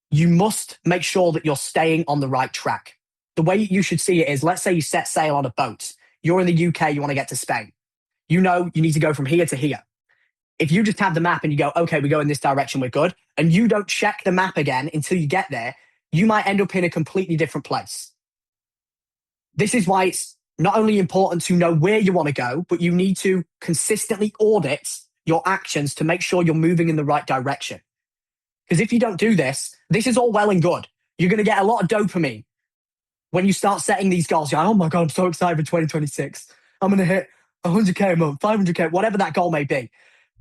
you must make sure that you're staying on the right track. The way you should see it is, let's say you set sail on a boat. You're in the UK, you want to get to Spain. You know you need to go from here to here. If you just have the map and you go, okay, we go in this direction, we're good, and you don't check the map again until you get there, you might end up in a completely different place. This is why it's not only important to know where you want to go, but you need to consistently audit your actions to make sure you're moving in the right direction. Because if you don't do this, this is all well and good. You're going to get a lot of dopamine when you start setting these goals. You're like, oh my God, I'm so excited for 2026. I'm going to hit 100K a month, 500K, whatever that goal may be.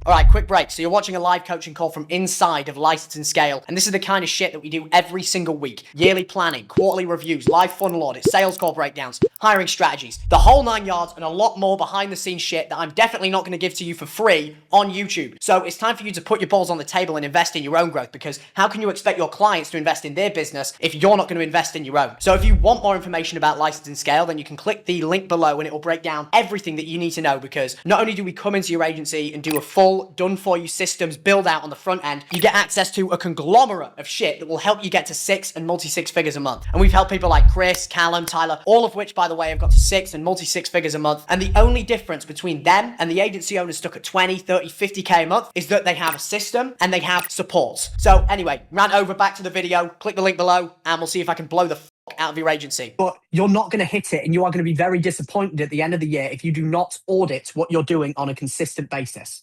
All right, quick break. So you're watching a live coaching call from inside of License and Scale, and this is the kind of shit that we do every single week. Yearly planning, quarterly reviews, live funnel audits, sales call breakdowns, hiring strategies, the whole 9 yards, and a lot more behind the scenes shit that I'm definitely not going to give to you for free on YouTube. So it's time for you to put your balls on the table and invest in your own growth, because how can you expect your clients to invest in their business if you're not going to invest in your own? So if you want more information about License and Scale, then you can click the link below and it will break down everything that you need to know, because not only do we come into your agency and do a full done-for-you systems build-out on the front end, you get access to a conglomerate of shit that will help you get to 6 and multi-6 figures a month. And we've helped people like Chris, Callum, Tyler, all of which, by the way, have got to 6 and multi-6 figures a month. And the only difference between them and the agency owners stuck at 20, 30, 50k a month is that they have a system and they have support. So anyway, rant over, back to the video, click the link below, and we'll see if I can blow the out of your agency. But you're not going to hit it, and you are going to be very disappointed at the end of the year if you do not audit what you're doing on a consistent basis.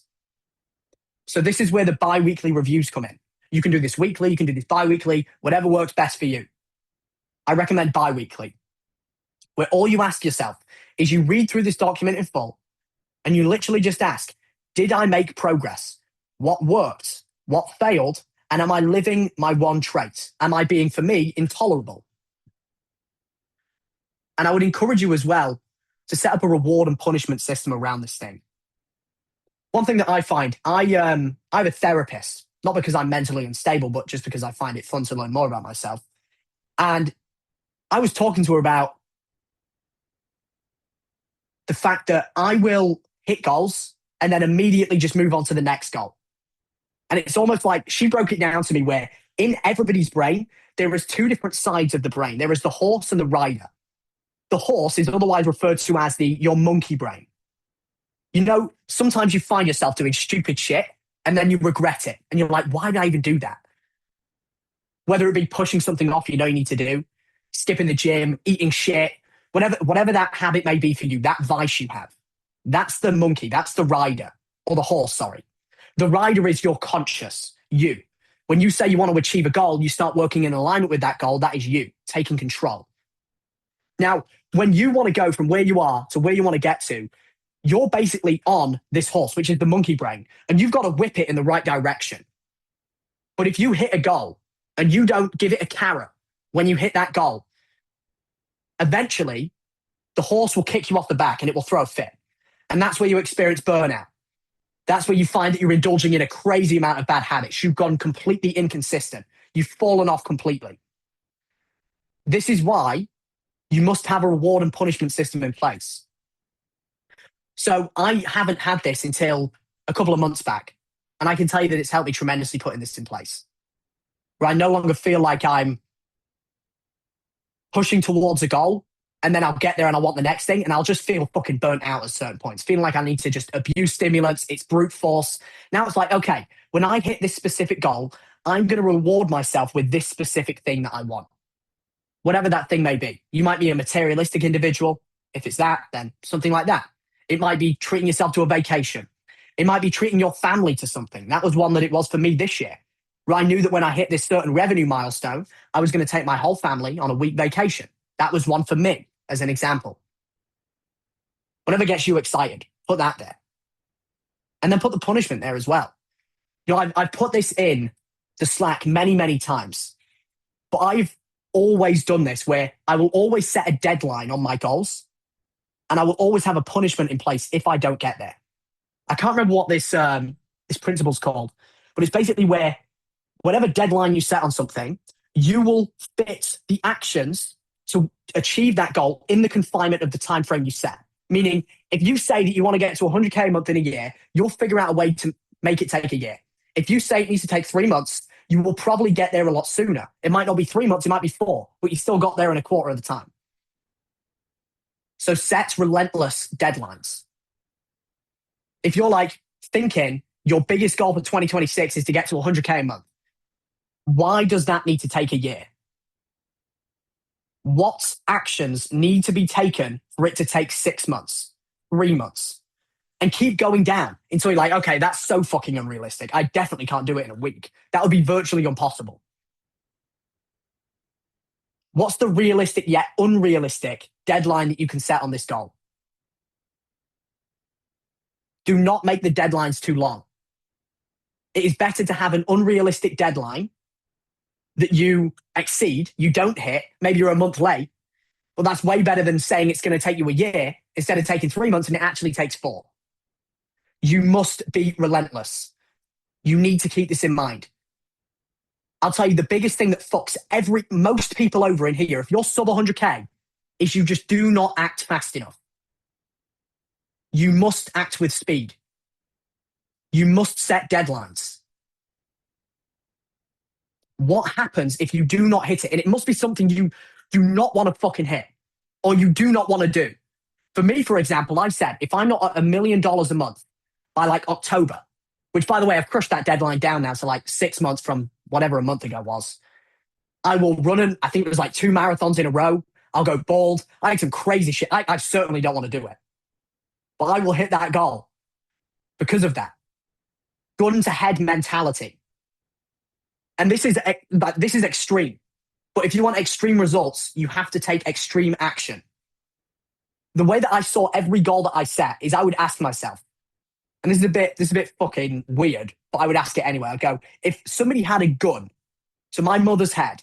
So this is where the bi-weekly reviews come in. You can do this weekly, you can do this bi-weekly, whatever works best for you. I recommend bi-weekly, where all you ask yourself is you read through this document in full and you literally just ask, did I make progress? What worked? What failed? And am I living my one trait? Am I being, for me, intolerable? And I would encourage you as well to set up a reward and punishment system around this thing. One thing that I find, I have a therapist, not because I'm mentally unstable, but just because I find it fun to learn more about myself. And I was talking to her about the fact that I will hit goals and then immediately just move on to the next goal. And it's almost like she broke it down to me where in everybody's brain, there is 2 different sides of the brain. There is the horse and the rider. The horse is otherwise referred to as your monkey brain. You know, sometimes you find yourself doing stupid shit and then you regret it. And you're like, why did I even do that? Whether it be pushing something off you know you need to do, skipping the gym, eating shit, whatever that habit may be for you, that vice you have. That's the monkey, that's the rider, or the horse, sorry. The rider is your conscious, you. When you say you want to achieve a goal, you start working in alignment with that goal, that is you, taking control. Now, when you want to go from where you are to where you want to get to, you're basically on this horse, which is the monkey brain, and you've got to whip it in the right direction. But if you hit a goal and you don't give it a carrot when you hit that goal, eventually the horse will kick you off the back and it will throw a fit. And that's where you experience burnout. That's where you find that you're indulging in a crazy amount of bad habits. You've gone completely inconsistent. You've fallen off completely. This is why you must have a reward and punishment system in place. So I haven't had this until a couple of months back. And I can tell you that it's helped me tremendously putting this in place. Where I no longer feel like I'm pushing towards a goal and then I'll get there and I want the next thing and I'll just feel fucking burnt out at certain points, feeling like I need to just abuse stimulants. It's brute force. Now it's like, okay, when I hit this specific goal, I'm going to reward myself with this specific thing that I want. Whatever that thing may be. You might be a materialistic individual. If it's that, then something like that. It might be treating yourself to a vacation. It might be treating your family to something. That was one that it was for me this year, where I knew that when I hit this certain revenue milestone, I was going to take my whole family on a week vacation. That was one for me, as an example. Whatever gets you excited, put that there. And then put the punishment there as well. You know, I've put this in the Slack many, many times, but I've always done this where I will always set a deadline on my goals and I will always have a punishment in place if I don't get there. I can't remember what this principle's called, but it's basically where whatever deadline you set on something, you will fit the actions to achieve that goal in the confinement of the time frame you set. Meaning, if you say that you want to get to 100K a month in a year, you'll figure out a way to make it take a year. If you say it needs to take 3 months, you will probably get there a lot sooner. It might not be 3 months, it might be 4, but you still got there in a quarter of the time. So set relentless deadlines. If you're like thinking your biggest goal for 2026 is to get to 100K a month, why does that need to take a year? What actions need to be taken for it to take 6 months, 3 months? And keep going down until you're like, okay, that's so fucking unrealistic. I definitely can't do it in a week. That would be virtually impossible. What's the realistic yet unrealistic deadline that you can set on this goal? Do not make the deadlines too long. It is better to have an unrealistic deadline that you exceed, you don't hit, maybe you're a month late. Well, that's way better than saying it's going to take you a year instead of taking 3 months and it actually takes 4. You must be relentless. You need to keep this in mind. I'll tell you the biggest thing that fucks most people over in here, if you're sub 100K, is you just do not act fast enough. You must act with speed. You must set deadlines. What happens if you do not hit it? And it must be something you do not want to fucking hit or you do not want to do. For me, for example, I said, if I'm not at $1 million a month by like October, which by the way, I've crushed that deadline down now to like 6 months from whatever a month ago was, I will run, I think it was like 2 marathons in a row. I'll go bald. I had some crazy shit. I certainly don't want to do it. But I will hit that goal because of that. Gun to head mentality. And this is extreme. But if you want extreme results, you have to take extreme action. The way that I saw every goal that I set is I would ask myself, and this is a bit fucking weird, but I would ask it anyway. I'd go, if somebody had a gun to my mother's head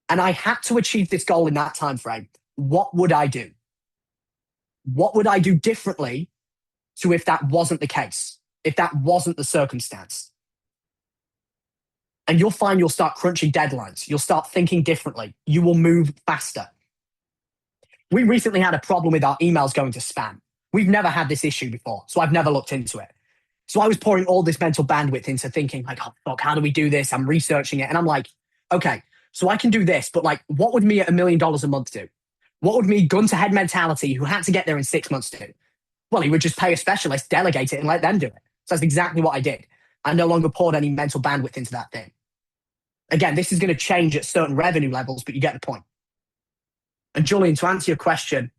and I had to achieve this goal in that time frame, what would I do? What would I do differently to if that wasn't the case, if that wasn't the circumstance? And you'll find you'll start crunching deadlines. You'll start thinking differently. You will move faster. We recently had a problem with our emails going to spam. We've never had this issue before, so I've never looked into it. So I was pouring all this mental bandwidth into thinking like, oh, fuck, how do we do this? I'm researching it. And I'm like, okay, so I can do this, but like, what would me at $1 million a month do? What would me gun to head mentality who had to get there in 6 months do? Well, he would just pay a specialist, delegate it and let them do it. So that's exactly what I did. I no longer poured any mental bandwidth into that thing. Again, this is going to change at certain revenue levels, but you get the point. And Julian, to answer your question,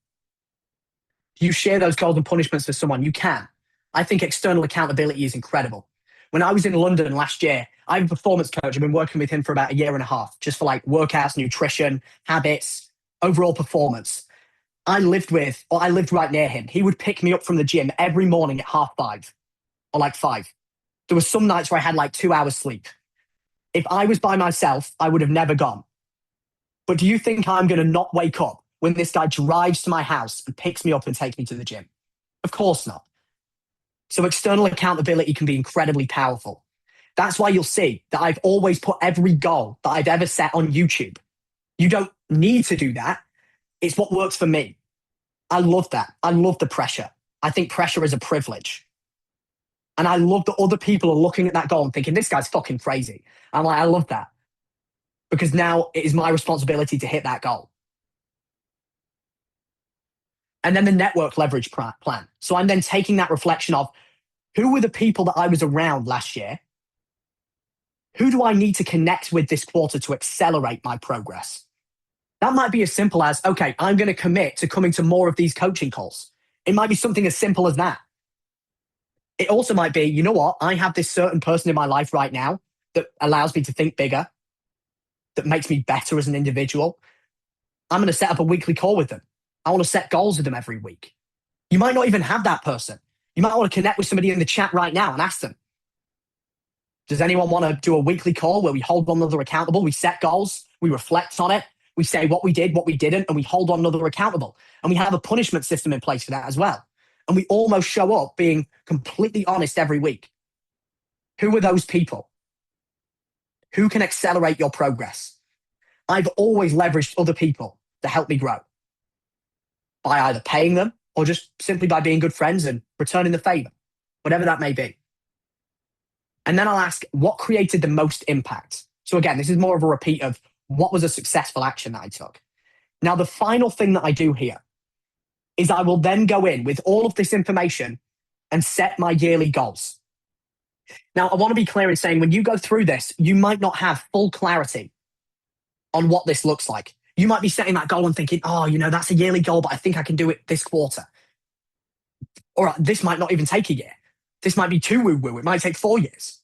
do you share those goals and punishments for someone? You can. I think external accountability is incredible. When I was in London last year, I have a performance coach. I've been working with him for about 1.5 years, just for like workouts, nutrition, habits, overall performance. I lived right near him. He would pick me up from the gym every morning at 5:30 or like 5. There were some nights where I had like 2 hours sleep. If I was by myself, I would have never gone. But do you think I'm going to not wake up when this guy drives to my house and picks me up and takes me to the gym? Of course not. So external accountability can be incredibly powerful. That's why you'll see that I've always put every goal that I've ever set on YouTube. You don't need to do that. It's what works for me. I love that. I love the pressure. I think pressure is a privilege. And I love that other people are looking at that goal and thinking, this guy's fucking crazy. I'm like, I love that. Because now it is my responsibility to hit that goal. And then the network leverage plan. So I'm then taking that reflection of who were the people that I was around last year? Who do I need to connect with this quarter to accelerate my progress? That might be as simple as, okay, I'm going to commit to coming to more of these coaching calls. It might be something as simple as that. It also might be, you know what? I have this certain person in my life right now that allows me to think bigger, that makes me better as an individual. I'm going to set up a weekly call with them. I want to set goals with them every week. You might not even have that person. You might want to connect with somebody in the chat right now and ask them, does anyone want to do a weekly call where we hold one another accountable? We set goals, we reflect on it, we say what we did, what we didn't, and we hold one another accountable. And we have a punishment system in place for that as well. And we almost show up being completely honest every week. Who are those people? Who can accelerate your progress? I've always leveraged other people to help me grow by either paying them or just simply by being good friends and returning the favor, whatever that may be. And then I'll ask, what created the most impact? So again, this is more of a repeat of what was a successful action that I took. Now, the final thing that I do here is I will then go in with all of this information and set my yearly goals. Now, I want to be clear in saying when you go through this, you might not have full clarity on what this looks like. You might be setting that goal and thinking, oh, you know, that's a yearly goal, but I think I can do it this quarter. Or this might not even take a year. This might be too woo-woo. It might take 4 years.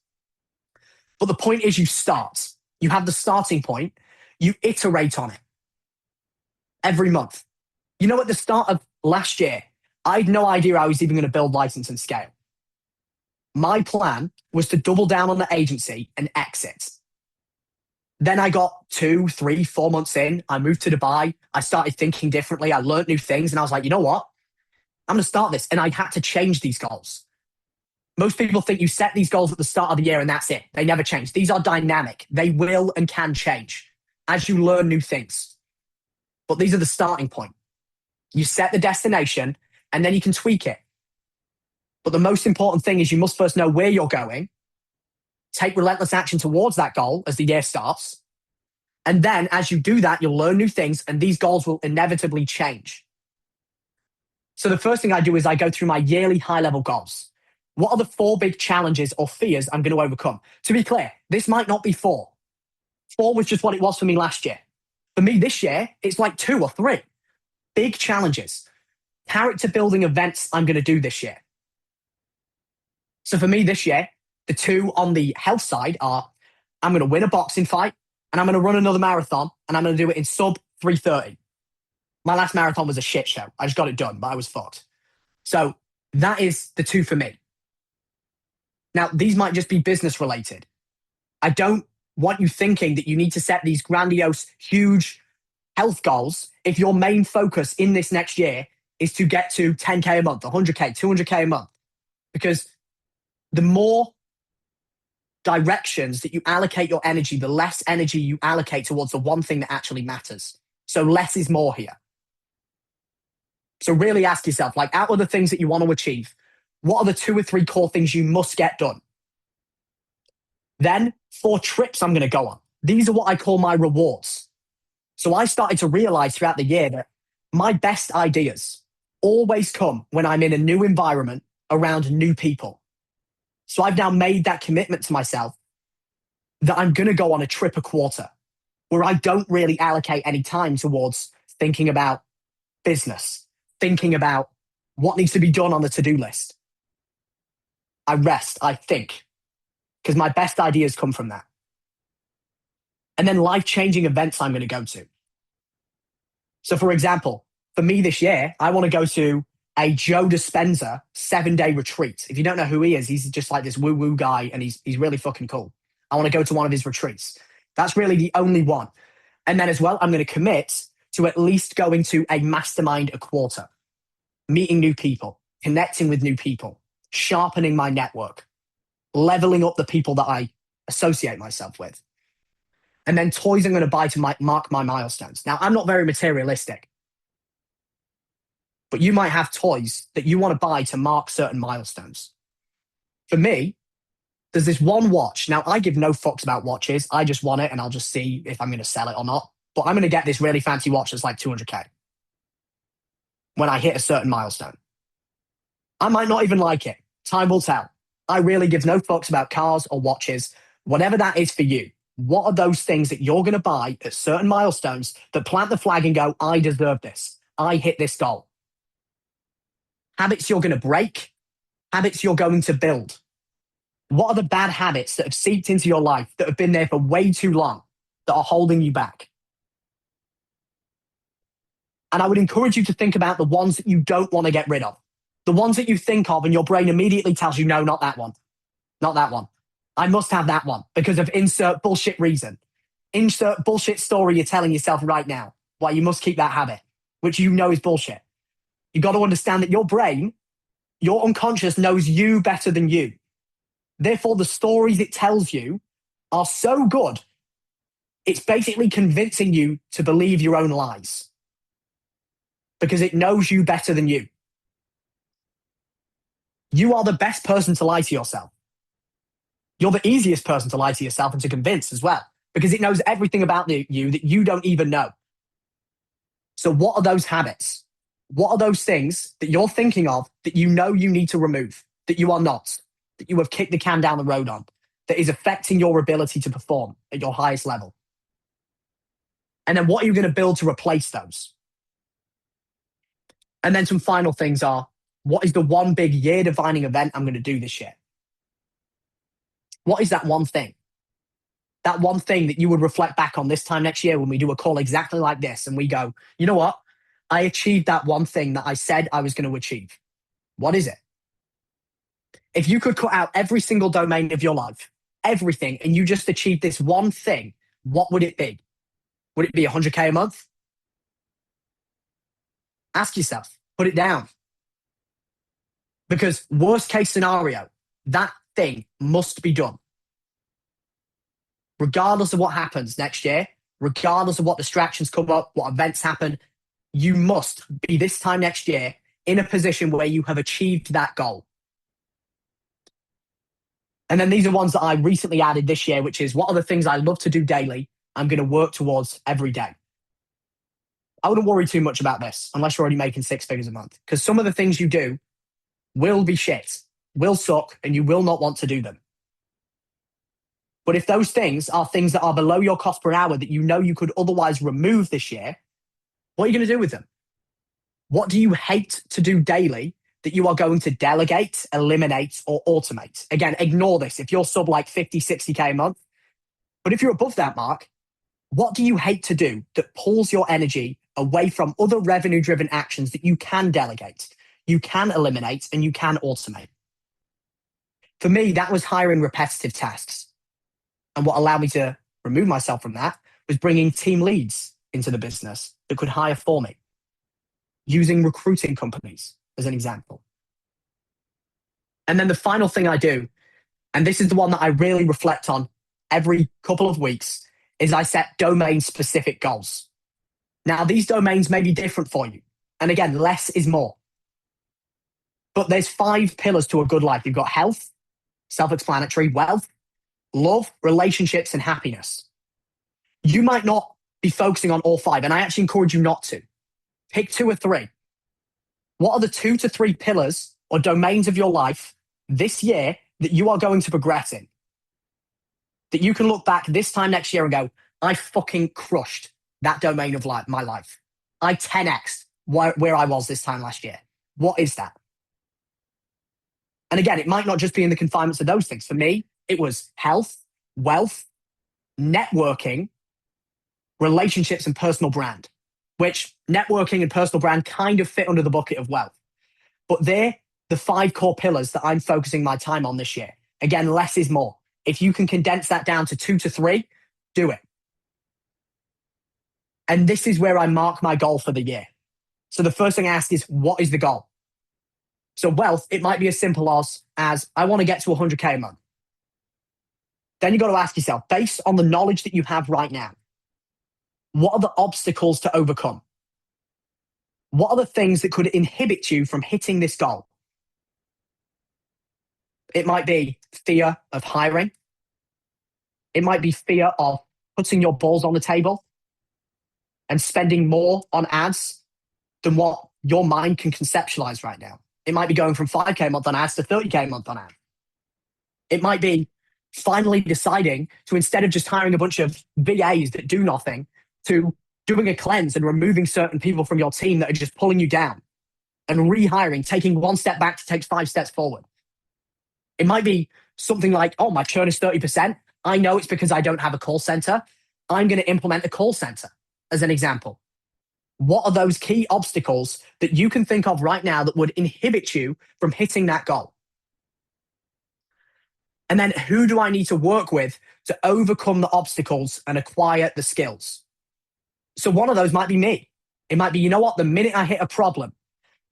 But the point is you start. You have the starting point. You iterate on it every month. You know, at the start of last year, I had no idea I was even going to build, license, and scale. my plan was to double down on the agency and exit. Then I got 2, 3, 4 months in. I moved to Dubai. I started thinking differently. I learned new things. And I was like, you know what? I'm going to start this. And I had to change these goals. Most people think you set these goals at the start of the year and that's it. They never change. These are dynamic. They will and can change as you learn new things. But these are the starting point. You set the destination and then you can tweak it. But the most important thing is you must first know where you're going, take relentless action towards that goal as the year starts. And then as you do that, you'll learn new things and these goals will inevitably change. So the first thing I do is I go through my yearly high-level goals. What are the 4 big challenges or fears I'm going to overcome? To be clear, this might not be 4. 4 was just what it was for me last year. For me this year, it's like 2 or 3. Big challenges. Character building events I'm going to do this year. So for me this year, the 2 on the health side are I'm going to win a boxing fight and I'm going to run another marathon and I'm going to do it in sub 3:30. My last marathon was a shit show. I just got it done, but I was fucked. So that is the 2 for me. Now, these might just be business related. I don't want you thinking that you need to set these grandiose, huge health goals if your main focus in this next year is to get to 10K a month, 100K, 200K a month. Because the more directions that you allocate your energy, the less energy you allocate towards the one thing that actually matters. So less is more here. So really ask yourself, like, out of the things that you want to achieve, what are the 2 or 3 core things you must get done? Then 4 trips I'm going to go on. These are what I call my rewards. So I started to realize throughout the year that my best ideas always come when I'm in a new environment around new people. So I've now made that commitment to myself that I'm going to go on a trip a quarter where I don't really allocate any time towards thinking about business, thinking about what needs to be done on the to-do list. I rest, I think, because my best ideas come from that. And then life-changing events I'm going to go to. So for example, for me this year, I want to go to a Joe Dispenza 7-day retreat. If you don't know who he is, he's just like this woo-woo guy and he's really fucking cool. I want to go to one of his retreats. That's really the only one. And then as well, I'm going to commit to at least going to a mastermind a quarter, meeting new people, connecting with new people, sharpening my network, leveling up the people that I associate myself with. And then toys I'm going to buy to mark my milestones. Now, I'm not very materialistic, but you might have toys that you want to buy to mark certain milestones. For me, there's this one watch. Now, I give no fucks about watches. I just want it and I'll just see if I'm going to sell it or not. But I'm going to get this really fancy watch that's like 200K when I hit a certain milestone. I might not even like it. Time will tell. I really give no fucks about cars or watches. Whatever that is for you, what are those things that you're going to buy at certain milestones that plant the flag and go, I deserve this. I hit this goal. Habits you're going to break, habits you're going to build. What are the bad habits that have seeped into your life that have been there for way too long that are holding you back? And I would encourage you to think about the ones that you don't want to get rid of. The ones that you think of and your brain immediately tells you, no, not that one. Not that one. I must have that one because of insert bullshit reason. Insert bullshit story you're telling yourself right now why you must keep that habit, which you know is bullshit. You got to understand that your brain, your unconscious knows you better than you. Therefore, the stories it tells you are so good, it's basically convincing you to believe your own lies because it knows you better than you. You are the best person to lie to yourself. You're the easiest person to lie to yourself and to convince as well because it knows everything about you that you don't even know. So what are those habits? What are those things that you're thinking of that you know you need to remove, that you are not, that you have kicked the can down the road on, that is affecting your ability to perform at your highest level? And then what are you going to build to replace those? And then some final things are, what is the one big year-defining event I'm going to do this year? What is that one thing? That one thing that you would reflect back on this time next year when we do a call exactly like this and we go, you know what? I achieved that one thing that I said I was going to achieve. What is it? If you could cut out every single domain of your life, everything, and you just achieved this one thing, what would it be? Would it be 100K a month? Ask yourself, put it down. Because worst case scenario, that thing must be done. Regardless of what happens next year, regardless of what distractions come up, what events happen, you must be this time next year in a position where you have achieved that goal. And then these are ones that I recently added this year, which is what are the things I love to do daily, I'm going to work towards every day. I wouldn't worry too much about this unless you're already making 6 figures a month, because some of the things you do will be shit, will suck, and you will not want to do them. But if those things are things that are below your cost per hour that you know you could otherwise remove this year, what are you going to do with them? What do you hate to do daily that you are going to delegate, eliminate, or automate? Again, ignore this if you're sub like 50, 60K a month. But if you're above that mark, what do you hate to do that pulls your energy away from other revenue-driven actions that you can delegate, you can eliminate, and you can automate? For me, that was hiring repetitive tasks. And what allowed me to remove myself from that was bringing team leads into the business that could hire for me, using recruiting companies as an example. And then the final thing I do, and this is the one that I really reflect on every couple of weeks, is I set domain-specific goals. Now, these domains may be different for you. And again, less is more. But there's 5 pillars to a good life. You've got health, self-explanatory, wealth, love, relationships, and happiness. You might not be focusing on all 5, and I actually encourage you not to. Pick 2 or 3. What are the 2 to 3 pillars or domains of your life this year that you are going to progress in? That you can look back this time next year and go, I fucking crushed that domain of my life. I 10x'd where I was this time last year. What is that? And again, it might not just be in the confinements of those things. For me, it was health, wealth, networking, relationships, and personal brand, which networking and personal brand kind of fit under the bucket of wealth. But they're the 5 core pillars that I'm focusing my time on this year. Again, less is more. If you can condense that down to 2 to 3, do it. And this is where I mark my goal for the year. So the first thing I ask is, what is the goal? So wealth, it might be as simple as I want to get to 100K a month. Then you've got to ask yourself, based on the knowledge that you have right now, what are the obstacles to overcome? What are the things that could inhibit you from hitting this goal? It might be fear of hiring. It might be fear of putting your balls on the table and spending more on ads than what your mind can conceptualize right now. It might be going from 5K a month on ads to 30K a month on ads. It might be finally deciding to, instead of just hiring a bunch of VAs that do nothing, to doing a cleanse and removing certain people from your team that are just pulling you down and rehiring, taking 1 step back to take 5 steps forward. It might be something like, oh, my churn is 30%. I know it's because I don't have a call center. I'm going to implement a call center as an example. What are those key obstacles that you can think of right now that would inhibit you from hitting that goal? And then who do I need to work with to overcome the obstacles and acquire the skills? So one of those might be me. It might be, you know what? The minute I hit a problem,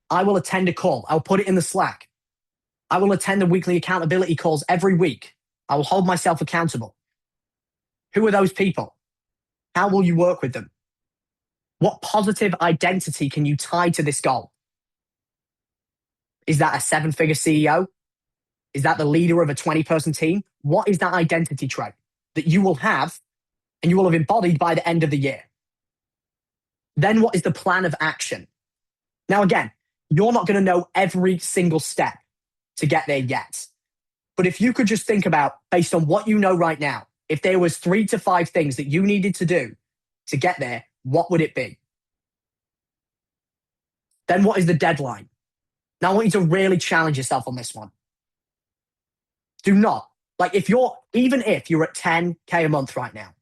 I will attend a call. I'll put it in the Slack. I will attend the weekly accountability calls every week. I will hold myself accountable. Who are those people? How will you work with them? What positive identity can you tie to this goal? Is that a 7-figure CEO? Is that the leader of a 20-person team? What is that identity trait that you will have and you will have embodied by the end of the year? Then what is the plan of action? Now, again, you're not going to know every single step to get there yet. But if you could just think about, based on what you know right now, if there was 3 to 5 things that you needed to do to get there, what would it be? Then what is the deadline? Now I want you to really challenge yourself on this one. Do not, even if you're at 10K a month right now,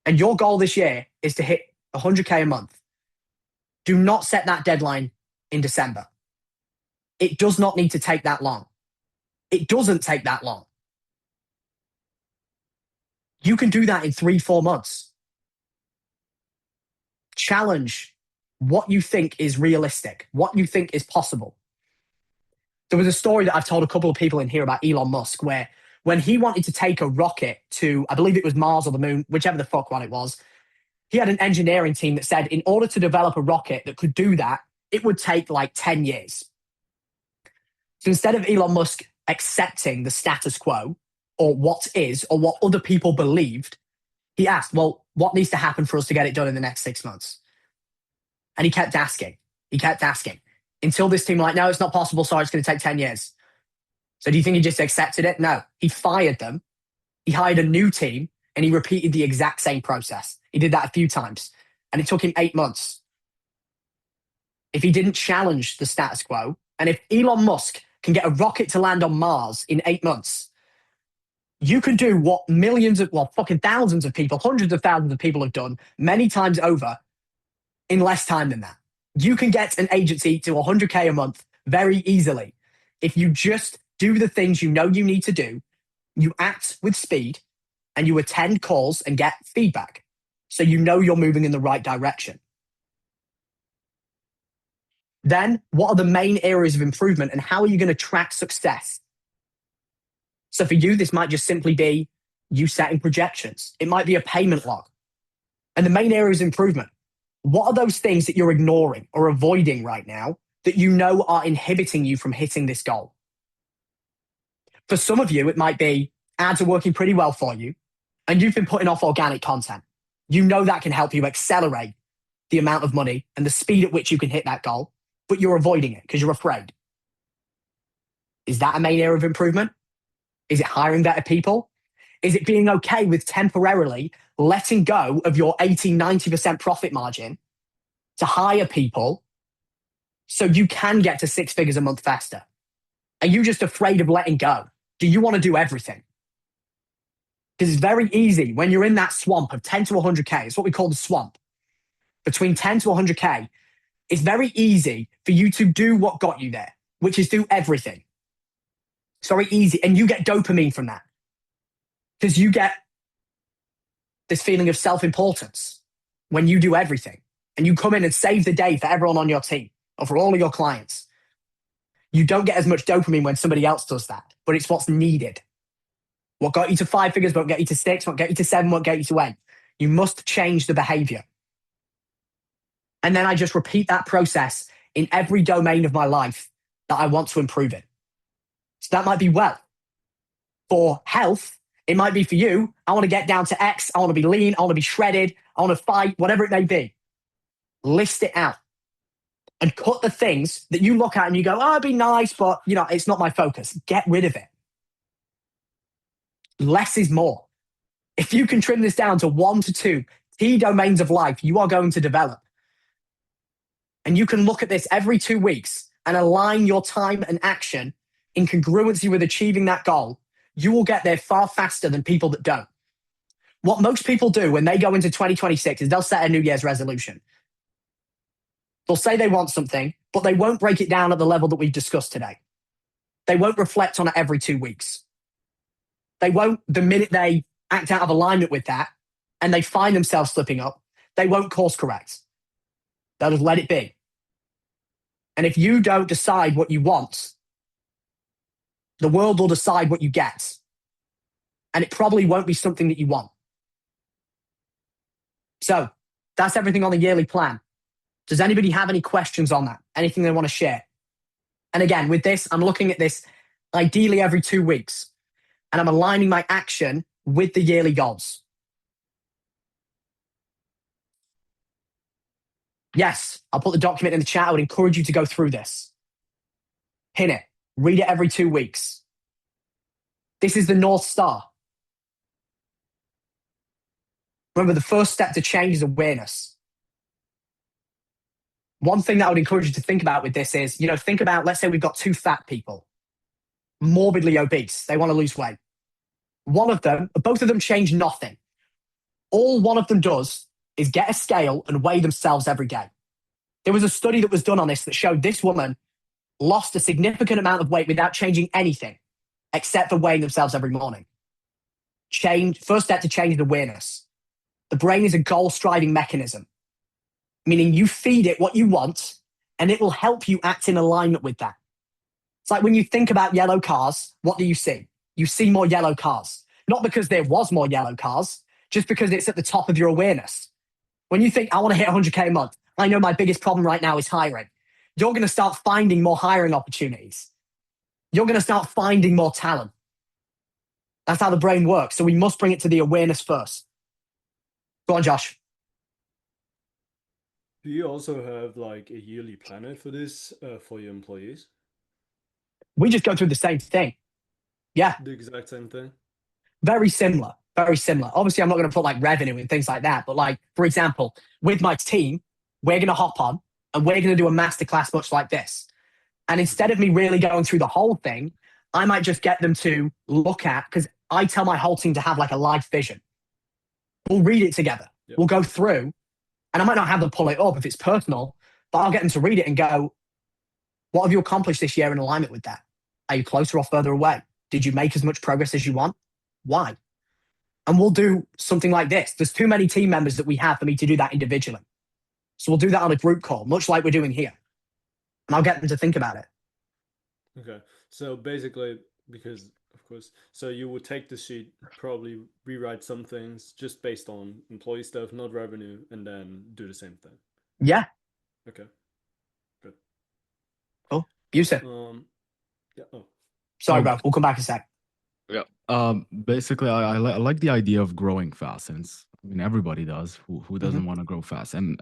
and your goal this year is to hit 100K a month, do not set that deadline in December. It does not need to take that long. It doesn't take that long. You can do that in 3-4 months. Challenge what you think is realistic, what you think is possible. There was a story that I've told a couple of people in here about Elon Musk, where when he wanted to take a rocket to, I believe it was Mars or the moon, whichever the fuck one it was, he had an engineering team that said in order to develop a rocket that could do that, it would take like 10 years. So instead of Elon Musk accepting the status quo or what is or what other people believed, he asked, well, what needs to happen for us to get it done in the next 6 months? And he kept asking. He kept asking until this team were like, no, it's not possible. Sorry, it's going to take 10 years. So do you think he just accepted it? No, he fired them. He hired a new team and he repeated the exact same process. He did that a few times and it took him 8 months. If he didn't challenge the status quo, and if Elon Musk can get a rocket to land on Mars in 8 months, you can do what millions of, well, fucking thousands of people, hundreds of thousands of people have done many times over in less time than that. You can get an agency to 100K a month very easily. If you just do the things you know you need to do, you act with speed, and you attend calls and get feedback. So you know you're moving in the right direction. Then what are the main areas of improvement and how are you going to track success? So for you, this might just simply be you setting projections. It might be a payment log. And the main areas of improvement. What are those things that you're ignoring or avoiding right now that you know are inhibiting you from hitting this goal? For some of you, it might be ads are working pretty well for you and you've been putting off organic content. You know that can help you accelerate the amount of money and the speed at which you can hit that goal, but you're avoiding it because you're afraid. Is that a main area of improvement? Is it hiring better people? Is it being okay with temporarily letting go of your 80, 90% profit margin to hire people so you can get to 6 figures a month faster? Are you just afraid of letting go? Do you want to do everything? Because it's very easy when you're in that swamp of 10 to 100K. It's what we call the swamp. Between 10 to 100K, it's very easy for you to do what got you there, which is do everything. It's very easy. And you get dopamine from that because you get this feeling of self-importance when you do everything and you come in and save the day for everyone on your team or for all of your clients. You don't get as much dopamine when somebody else does that, but it's what's needed. What got you to 5 figures won't get you to 6, won't get you to 7, won't get you to 8. You must change the behavior. And then I just repeat that process in every domain of my life that I want to improve in. So that might be wealth. For health, it might be for you, I want to get down to X, I want to be lean, I want to be shredded, I want to fight, whatever it may be. List it out and cut the things that you look at and you go, oh, it'd be nice, but it's not my focus. Get rid of it. Less is more. If you can trim this down to 1 to 2 key domains of life you are going to develop, and you can look at this every 2 weeks and align your time and action in congruency with achieving that goal, you will get there far faster than people that don't. What most people do when they go into 2026 is they'll set a New Year's resolution. They'll say they want something, but they won't break it down at the level that we've discussed today. They won't reflect on it every 2 weeks. They won't, the minute they act out of alignment with that and they find themselves slipping up, they won't course correct. They'll just let it be. And if you don't decide what you want, the world will decide what you get. And it probably won't be something that you want. So that's everything on the yearly plan. Does anybody have any questions on that? Anything they want to share? And again, with this, I'm looking at this ideally every 2 weeks. And I'm aligning my action with the yearly goals. Yes, I'll put the document in the chat. I would encourage you to go through this. Pin it. Read it every 2 weeks. This is the North Star. Remember, the first step to change is awareness. One thing that I would encourage you to think about with this is, think about, let's say we've got 2 fat people, morbidly obese. They want to lose weight. Both of them change nothing. All one of them does is get a scale and weigh themselves every day. There was a study that was done on this that showed this woman lost a significant amount of weight without changing anything. except for weighing themselves every morning. First step to change is awareness. The brain is a goal-striving mechanism, meaning you feed it what you want, and it will help you act in alignment with that. It's like when you think about yellow cars, what do you see? You see more yellow cars. Not because there was more yellow cars, just because it's at the top of your awareness. When you think, I want to hit 100K a month, I know my biggest problem right now is hiring. You're going to start finding more hiring opportunities. You're going to start finding more talent. That's how the brain works. So we must bring it to the awareness first. Go on, Josh. Do you also have like a yearly planner for this for your employees? We just go through the same thing. Yeah. The exact same thing? Very similar. Very similar. Obviously, I'm not going to put like revenue and things like that. But like, for example, with my team, we're going to hop on and we're going to do a masterclass much like this. And instead of me really going through the whole thing, I might just get them to look at, because I tell my whole team to have like a life vision. We'll read it together. Yep. We'll go through, and I might not have them pull it up if it's personal, but I'll get them to read it and go, what have you accomplished this year in alignment with that? Are you closer or further away? Did you make as much progress as you want? Why? And we'll do something like this. There's too many team members that we have for me to do that individually. So we'll do that on a group call, much like we're doing here. And I'll get them to think about it. Okay. So basically, because of course, so you would take the sheet, probably rewrite some things just based on employee stuff, not revenue, and then do the same thing. Yeah. Okay. Good. Cool. Yusuf. Yeah. Oh. Sorry, bro. We'll come back in a sec. Yeah. Basically, I like the idea of growing fast, and I mean everybody does. Who doesn't want to grow fast? And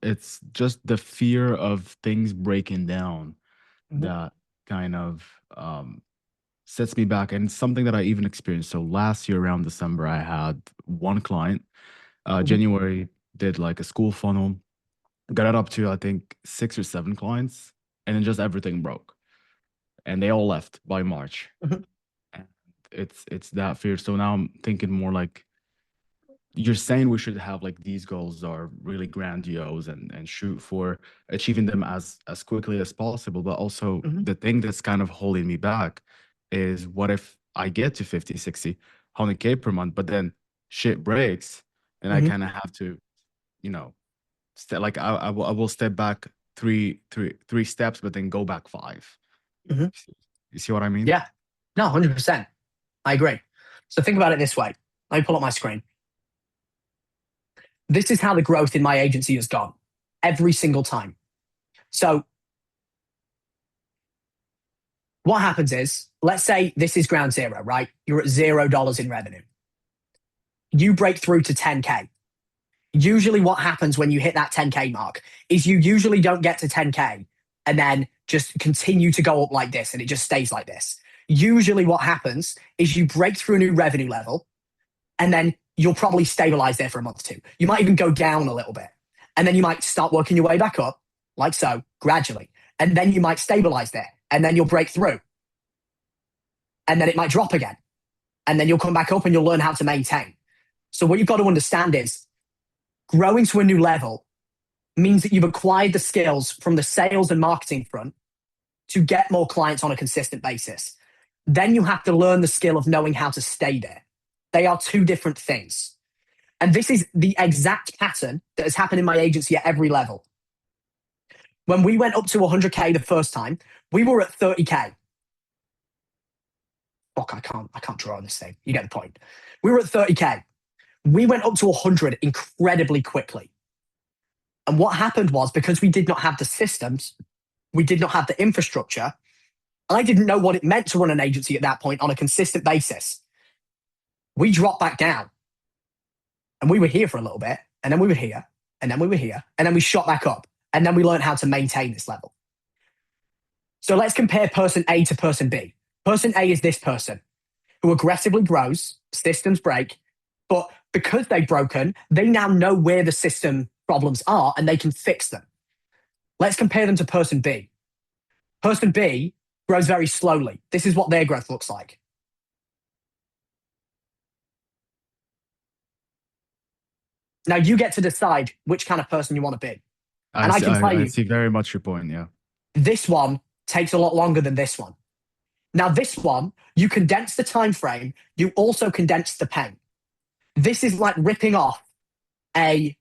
it's just the fear of things breaking down that kind of sets me back, and it's something that I even experienced. So last year around December, I had one client. January did like a school funnel, got it up to I think 6 or 7 clients, and then just everything broke, and they all left by March. And it's that fear. So now I'm thinking more like you're saying we should have like these goals are really grandiose and shoot for achieving them as quickly as possible. But also the thing that's kind of holding me back is what if I get to 50, 60, 100K per month, but then shit breaks and I kind of have to, you know, like I will step back three steps, but then go back 5. You see what I mean? Yeah. No, 100%. I agree. So think about it this way. Let me pull up my screen. This is how the growth in my agency has gone every single time. So what happens is, let's say this is ground zero, right? You're at $0 in revenue. You break through to 10K. Usually what happens when you hit that 10K mark is you usually don't get to 10K and then just continue to go up like this and it just stays like this. Usually what happens is you break through a new revenue level and then you'll probably stabilize there for a month or 2. You might even go down a little bit. And then you might start working your way back up, like so, gradually. And then you might stabilize there. And then you'll break through. And then it might drop again. And then you'll come back up and you'll learn how to maintain. So what you've got to understand is growing to a new level means that you've acquired the skills from the sales and marketing front to get more clients on a consistent basis. Then you have to learn the skill of knowing how to stay there. They are 2 different things. And this is the exact pattern that has happened in my agency at every level. When we went up to 100K the first time, we were at 30K. Fuck, I can't draw on this thing. You get the point. We were at 30K. We went up to 100 incredibly quickly. And what happened was, because we did not have the systems, we did not have the infrastructure, I didn't know what it meant to run an agency at that point on a consistent basis. We dropped back down. And we were here for a little bit, and then we were here, and then we were here, and then we shot back up, and then we learned how to maintain this level. So let's compare person A to person B. Person A is this person who aggressively grows, systems break, but because they've broken, they now know where the system problems are and they can fix them. Let's compare them to person B. Person B grows very slowly. This is what their growth looks like. Now you get to decide which kind of person you want to be. And I can tell you, I see very much your point, yeah. This one takes a lot longer than this one. Now, this one, you condense the time frame, you also condense the pain. This is like ripping off a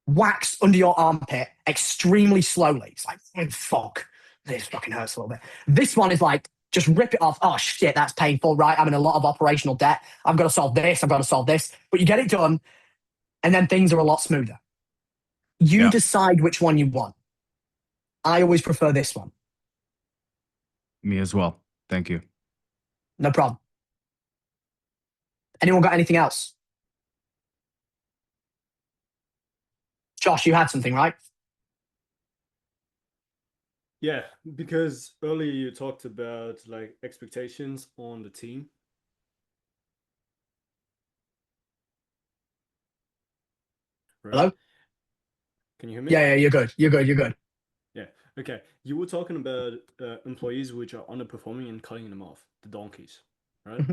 wax under your armpit extremely slowly. It's like, oh, fuck, this fucking hurts a little bit. This one is like, just rip it off. Oh, shit, that's painful, right? I'm in a lot of operational debt. I've got to solve this, I've got to solve this. But you get it done, and then things are a lot smoother. You decide which one you want. I always prefer this one. Me as well. Thank you. No problem. Anyone got anything else? Josh, you had something, right? Yeah, because earlier you talked about like expectations on the team. Right? Hello? Can you hear me? Yeah, you're good. You're good. Yeah. Okay. You were talking about employees which are underperforming and cutting them off, the donkeys, right?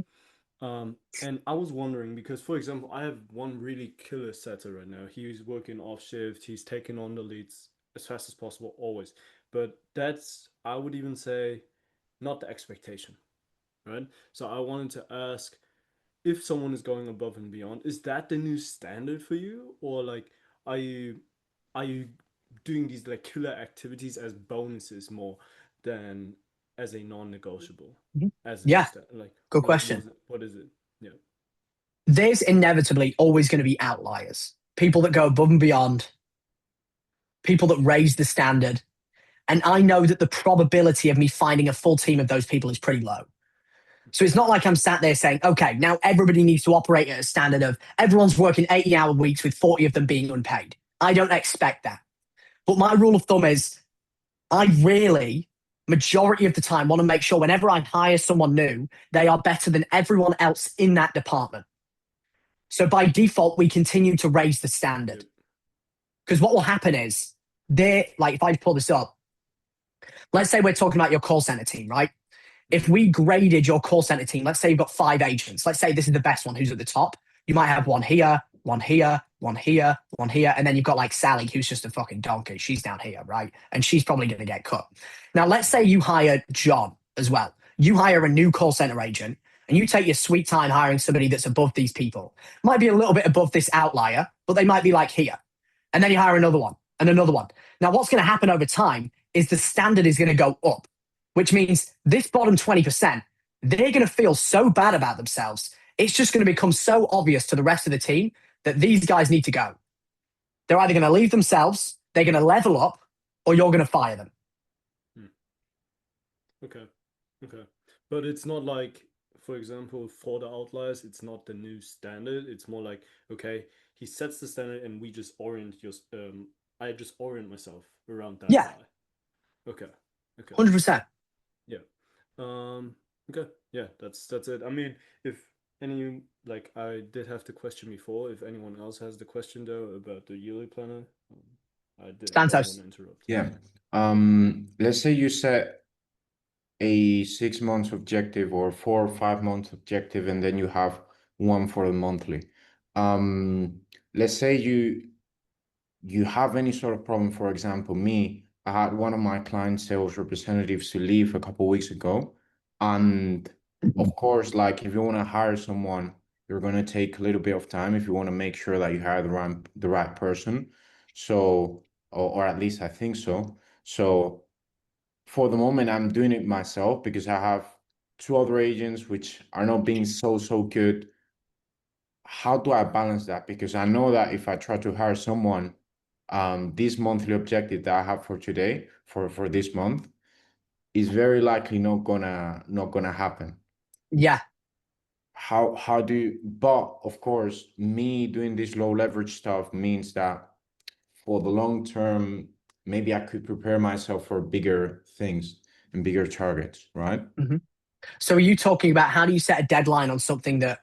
And I was wondering because, for example, I have one really killer setter right now. He's working off shift. He's taking on the leads as fast as possible, always. But that's, I would even say, not the expectation, right? So I wanted to ask, if someone is going above and beyond, is that the new standard for you, or like, are you doing these like killer activities as bonuses more than as a non-negotiable? As a Yeah, like, good question. What is it? Yeah. There's inevitably always going to be outliers. People that go above and beyond, people that raise the standard. And I know that the probability of me finding a full team of those people is pretty low. So it's not like I'm sat there saying, okay, now everybody needs to operate at a standard of everyone's working 80-hour weeks with 40 of them being unpaid. I don't expect that. But my rule of thumb is I really, majority of the time, want to make sure whenever I hire someone new, they are better than everyone else in that department. So by default, we continue to raise the standard. Because what will happen is, like if I pull this up, let's say we're talking about your call center team, right? If we graded your call center team, let's say you've got 5 agents. Let's say this is the best one who's at the top. You might have one here, one here, one here, one here. And then you've got like Sally, who's just a fucking donkey. She's down here, right? And she's probably going to get cut. Now, let's say you hire John as well. You hire a new call center agent and you take your sweet time hiring somebody that's above these people. Might be a little bit above this outlier, but they might be like here. And then you hire another one and another one. Now, what's going to happen over time is the standard is going to go up, which means this bottom 20%, they're going to feel so bad about themselves. It's just going to become so obvious to the rest of the team that these guys need to go. They're either going to leave themselves, they're going to level up, or you're going to fire them. Okay. But it's not like, for example, for the outliers, it's not the new standard. It's more like, okay, he sets the standard and we just I just orient myself around that guy. Okay. 100%. Yeah. Okay. Yeah, that's it. I mean, if any, like I did have the question before, if anyone else has the question though about the yearly planner, I don't want to interrupt. Yeah. Let's say you set a 6 month objective or 4 or 5 month objective, and then you have one for the monthly. Let's say you have any sort of problem. For example, me, I had one of my client sales representatives to leave a couple of weeks ago. And of course, like if you want to hire someone, you're going to take a little bit of time if you want to make sure that you hire the right person. So, or at least I think so. So for the moment, I'm doing it myself because I have 2 other agents which are not being so good. How do I balance that? Because I know that if I try to hire someone, this monthly objective that I have for today, for this month, is very likely not gonna happen. Yeah. How do you, but of course, me doing this low leverage stuff means that for the long term, maybe I could prepare myself for bigger things and bigger targets, right? So are you talking about how do you set a deadline on something that,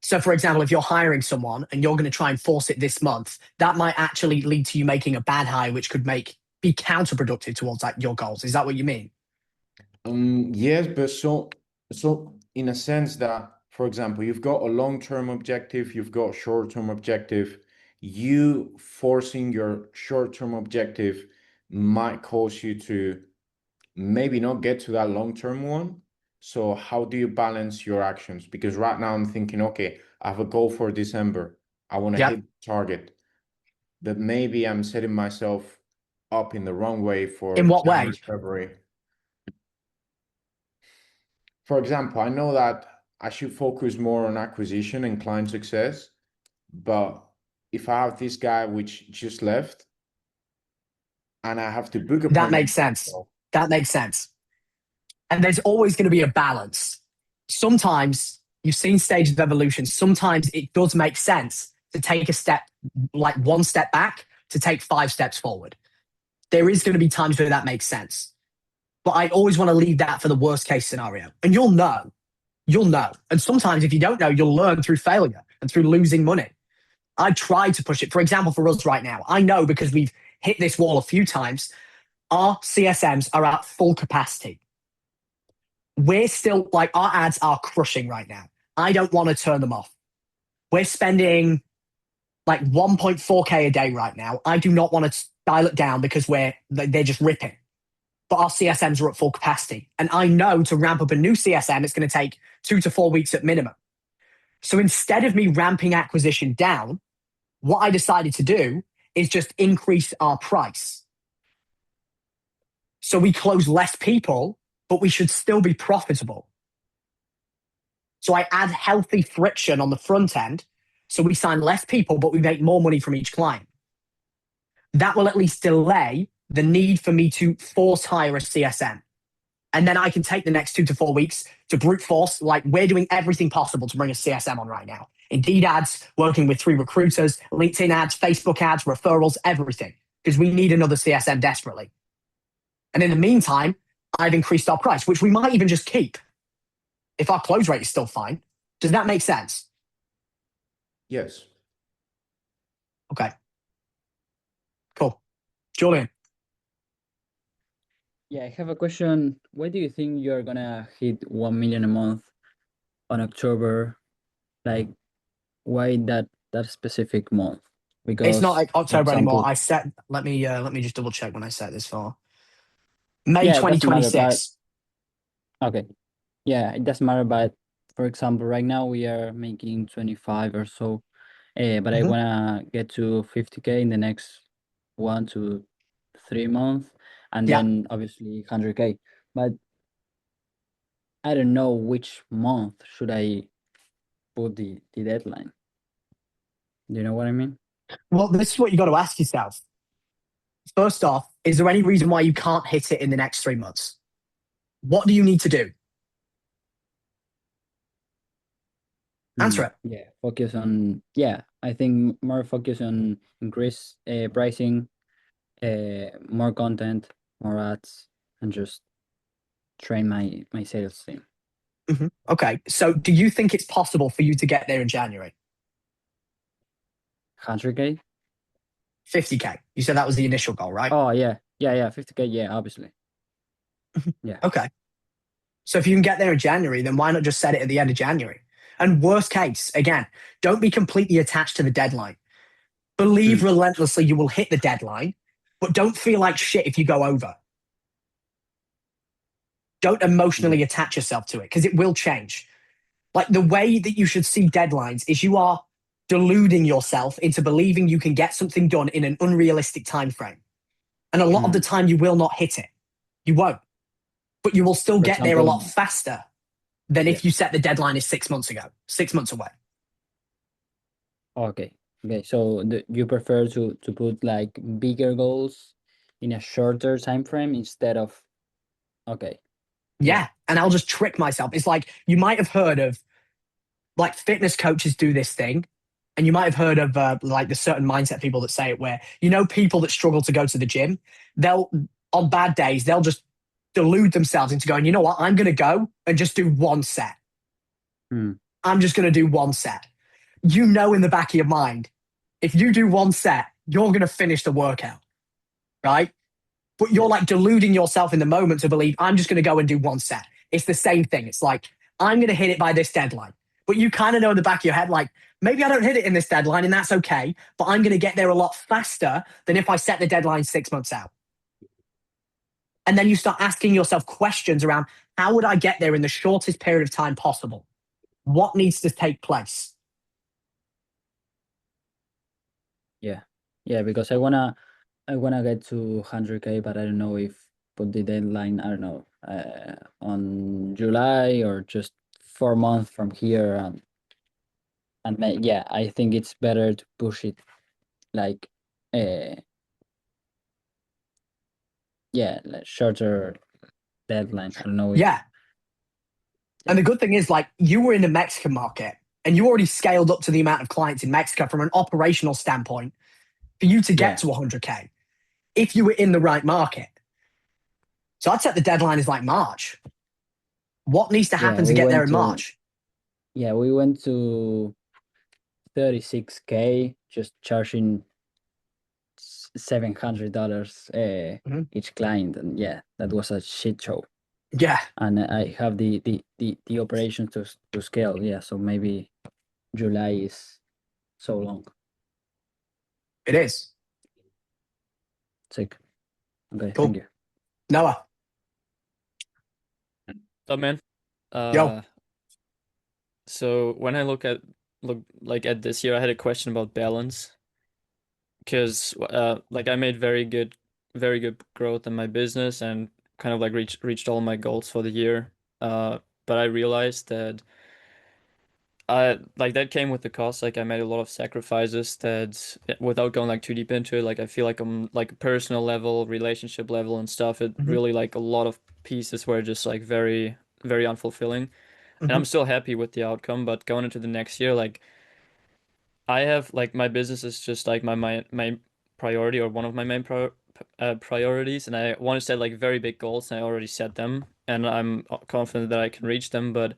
so for example, if you're hiring someone and you're going to try and force it this month, that might actually lead to you making a bad hire, which could be counterproductive towards like your goals. Is that what you mean? Yes, but so in a sense that, for example, you've got a long-term objective, you've got a short-term objective. You forcing your short-term objective might cause you to maybe not get to that long-term one. So how do you balance your actions? Because right now I'm thinking, okay, I have a goal for December. I want to Yep. hit the target, but maybe I'm setting myself up in the wrong way for In what January, way? February. For example, I know that I should focus more on acquisition and client success, but if I have this guy which just left and I have to book That appointments, makes sense. That makes sense. And there's always going to be a balance. Sometimes you've seen stages of evolution. Sometimes it does make sense to take a step, like one step back, to take 5 steps forward. There is going to be times where that makes sense. But I always want to leave that for the worst case scenario. And you'll know. You'll know. And sometimes if you don't know, you'll learn through failure and through losing money. I try to push it. For example, for us right now, I know because we've hit this wall a few times, our CSMs are at full capacity. We're still like, our ads are crushing right now. I don't want to turn them off. We're spending like 1.4K a day right now. I do not want to dial it down because they're just ripping. But our CSMs are at full capacity. And I know to ramp up a new CSM, it's going to take 2 to 4 weeks at minimum. So instead of me ramping acquisition down, what I decided to do is just increase our price. So we close less people, but we should still be profitable. So I add healthy friction on the front end. So we sign less people, but we make more money from each client. That will at least delay the need for me to force hire a CSM. And then I can take the next 2 to 4 weeks to brute force. Like, we're doing everything possible to bring a CSM on right now. Indeed ads, working with 3 recruiters, LinkedIn ads, Facebook ads, referrals, everything. Because we need another CSM desperately. And in the meantime, I've increased our price, which we might even just keep if our close rate is still fine. Does that make sense? Yes. Okay. Cool. Julian. Yeah, I have a question. Why do you think you're gonna hit 1 million a month on October? Like, why that specific month? Because It's not like for October anymore. example, Let me just double check when I set this for. May yeah, it doesn't matter, 2026. okay. Yeah, it doesn't matter, but for example, right now we are making 25 or so. But I Mhm. wanna get to 50K in the next 1 to 3 months, and Yeah. then obviously 100K. But I don't know which month should I put the deadline. Do you know what I mean? Well, this is what you got to ask yourself. First off, is there any reason why you can't hit it in the next 3 months? What do you need to do? Answer it. Yeah, focus on, yeah, I think more focus on increase pricing, more content, more ads, and just train my sales team. Mhm. Okay. So do you think it's possible for you to get there in January? 100K? 50K. You said that was the initial goal, right? Oh yeah, 50K, yeah, obviously. Yeah. Okay. So if you can get there in January, then why not just set it at the end of January? And worst case, again, don't be completely attached to the deadline. Believe relentlessly you will hit the deadline, but don't feel like shit if you go over. Don't emotionally attach yourself to it because it will change. Like, the way that you should see deadlines is you are deluding yourself into believing you can get something done in an unrealistic time frame. And a lot of the time you will not hit it. You won't. But you will still For get there a lot example, faster than if you set the deadline as 6 months ago, 6 months away. okay. So you prefer to put like bigger goals in a shorter time frame instead of, okay. Yeah. And I'll just trick myself. It's like, you might have heard of, like, fitness coaches do this thing. And you might have heard of like the certain mindset people that say it, where, people that struggle to go to the gym, they'll, on bad days, they'll just delude themselves into going, you know what, I'm going to go and just do 1 set. I'm just going to do 1 set. In the back of your mind, if you do 1 set, you're going to finish the workout, right? But you're like deluding yourself in the moment to believe, I'm just going to go and do 1 set. It's the same thing. It's like, I'm going to hit it by this deadline. But you kind of know in the back of your head, like, maybe I don't hit it in this deadline and that's okay, but I'm going to get there a lot faster than if I set the deadline 6 months out. And then you start asking yourself questions around, how would I get there in the shortest period of time possible? What needs to take place? Yeah, because I wanna get to 100K, but I don't know if put the deadline, I don't know, on July or just 4 months from here, and yeah, I think it's better to push it like like shorter deadline. I don't know if Yeah. And the good thing is, like, you were in the Mexican market and you already scaled up to the amount of clients in Mexico from an operational standpoint for you to get to 100K if you were in the right market. So I'd set the deadline as like March. What needs to happen to we get there went in to March? we went to 36K, just charging $700 Mhm. each client, and yeah, that was a shit show. Yeah. And I have the operation to scale. Yeah, so maybe July is so long. It is. Sick. Okay, Cool. thank you. Noah. Up, man. Yo. So when I look at this year, I had a question about balance because like I made very good growth in my business and kind of like reached all my goals for the year. But I realized that I like that came with the cost. Like I made a lot of sacrifices that without going like too deep into it, like I feel like I'm like personal level, relationship level and stuff. It really like a lot of pieces were just like very, very unfulfilling. And I'm still happy with the outcome, but going into the next year, like I have like my business is just like my priority or one of my main priorities, and I want to set like very big goals, and I already set them, and I'm confident that I can reach them. But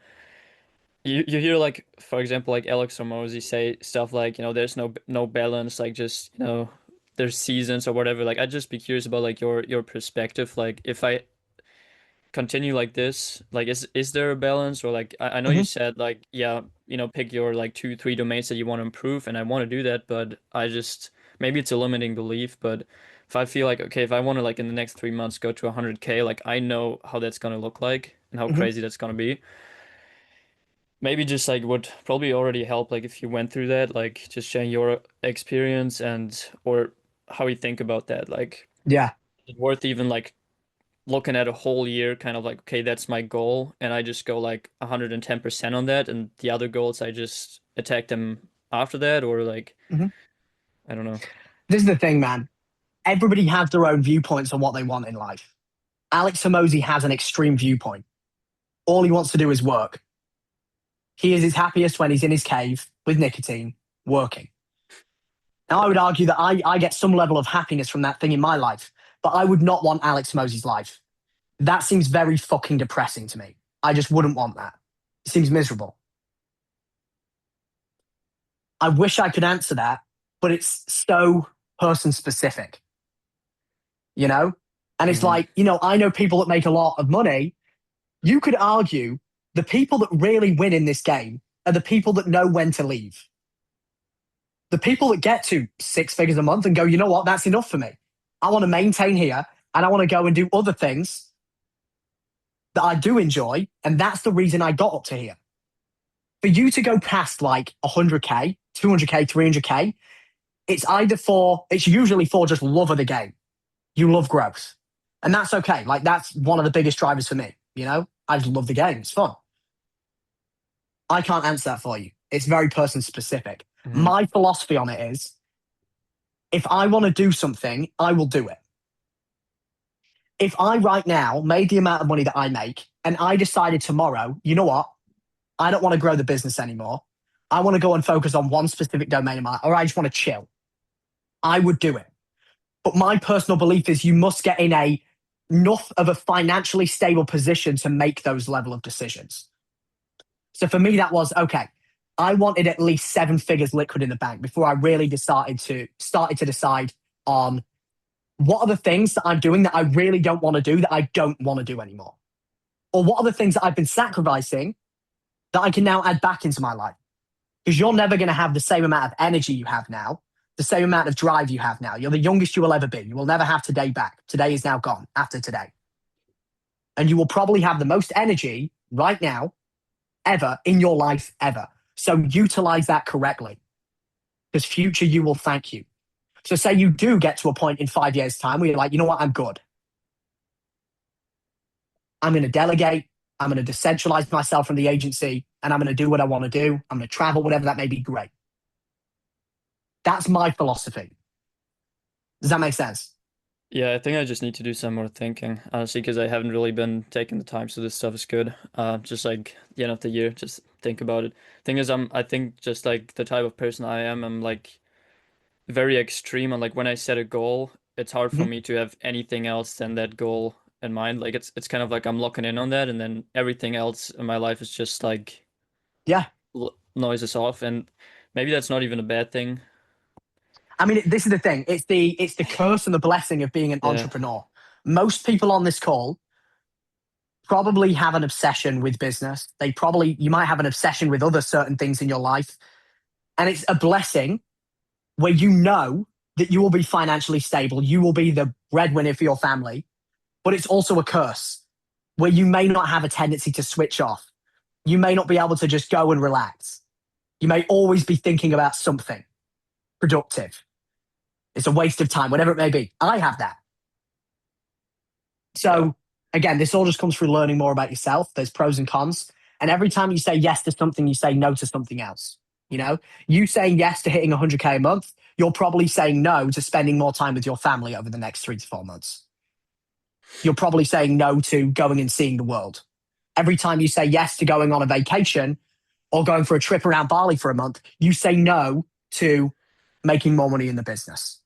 you hear like, for example, like Alex Hormozy say stuff like, there's no balance, like just there's seasons or whatever. Like I'd just be curious about like your perspective, like if I continue like this, like is there a balance, or like I know you said like, yeah, pick your like 2-3 domains that you want to improve, and I want to do that, but I just maybe it's a limiting belief, but if I feel like, okay, if I want to like in the next 3 months go to 100K, like I know how that's gonna look like and how crazy that's gonna be. Maybe just like would probably already help, like if you went through that, like just sharing your experience and or how you think about that, like Yeah. is it worth even like looking at a whole year, kind of like, okay, that's my goal, and I just go like 110% on that, and the other goals I just attack them after that, or like, I don't know. This is the thing, man. Everybody has their own viewpoints on what they want in life. Alex Hormozy has an extreme viewpoint. All he wants to do is work. He is his happiest when he's in his cave with nicotine, working. Now, I would argue that I get some level of happiness from that thing in my life, but I would not want Alex Hormozy's life. That seems very fucking depressing to me. I just wouldn't want that. It seems miserable. I wish I could answer that, but it's so person specific, And it's like, I know people that make a lot of money. You could argue the people that really win in this game are the people that know when to leave. The people that get to 6 figures a month and go, you know what, that's enough for me. I want to maintain here and I want to go and do other things that I do enjoy. And that's the reason I got up to here. For you to go past like 100K, 200K, 300K, it's usually for just love of the game. You love growth. And that's okay. Like that's one of the biggest drivers for me. I just love the game. It's fun. I can't answer that for you. It's very person specific. My philosophy on it is if I want to do something, I will do it. If I right now made the amount of money that I make and I decided tomorrow, you know what? I don't want to grow the business anymore. I want to go and focus on one specific domain or I just want to chill. I would do it. But my personal belief is you must get in enough of a financially stable position to make those level of decisions. So for me, that was, okay, I wanted at least 7 figures liquid in the bank before I really started to decide on what are the things that I'm doing that I really don't want to do, that I don't want to do anymore. Or what are the things that I've been sacrificing that I can now add back into my life? Because you're never going to have the same amount of energy you have now, the same amount of drive you have now. You're the youngest you will ever be. You will never have today back. Today is now gone after today. and you will probably have the most energy right now ever in your life ever. So utilize that correctly, because future you will thank you. So say you do get to a point in 5 years' time where you're like, you know what, I'm good. I'm going to delegate. I'm going to decentralize myself from the agency, and I'm going to do what I want to do. I'm going to travel, whatever that may be. Great. That's my philosophy. Does that make sense? Yeah, I think I just need to do some more thinking, honestly, because I haven't really been taking the time. So this stuff is good. Just like the end of the year, just think about it. Thing is, I think just like the type of person I am, I'm like very extreme. And like when I set a goal, it's hard for me to have anything else than that goal in mind. Like it's kind of like I'm locking in on that, and then everything else in my life is just like noises off. And maybe that's not even a bad thing. I mean, this is the thing. It's the curse and the blessing of being an entrepreneur. Most people on this call probably have an obsession with business. You might have an obsession with other certain things in your life. And it's a blessing where you know that you will be financially stable. You will be the breadwinner for your family. But it's also a curse where you may not have a tendency to switch off. You may not be able to just go and relax. You may always be thinking about something productive. It's a waste of time, whatever it may be. I have that. So again, this all just comes through learning more about yourself. There's pros and cons. And every time you say yes to something, you say no to something else. You know, you saying yes to hitting 100K a month, you're probably saying no to spending more time with your family over the next 3 to 4 months. You're probably saying no to going and seeing the world. Every time you say yes to going on a vacation or going for a trip around Bali for a month, you say no to making more money in the business.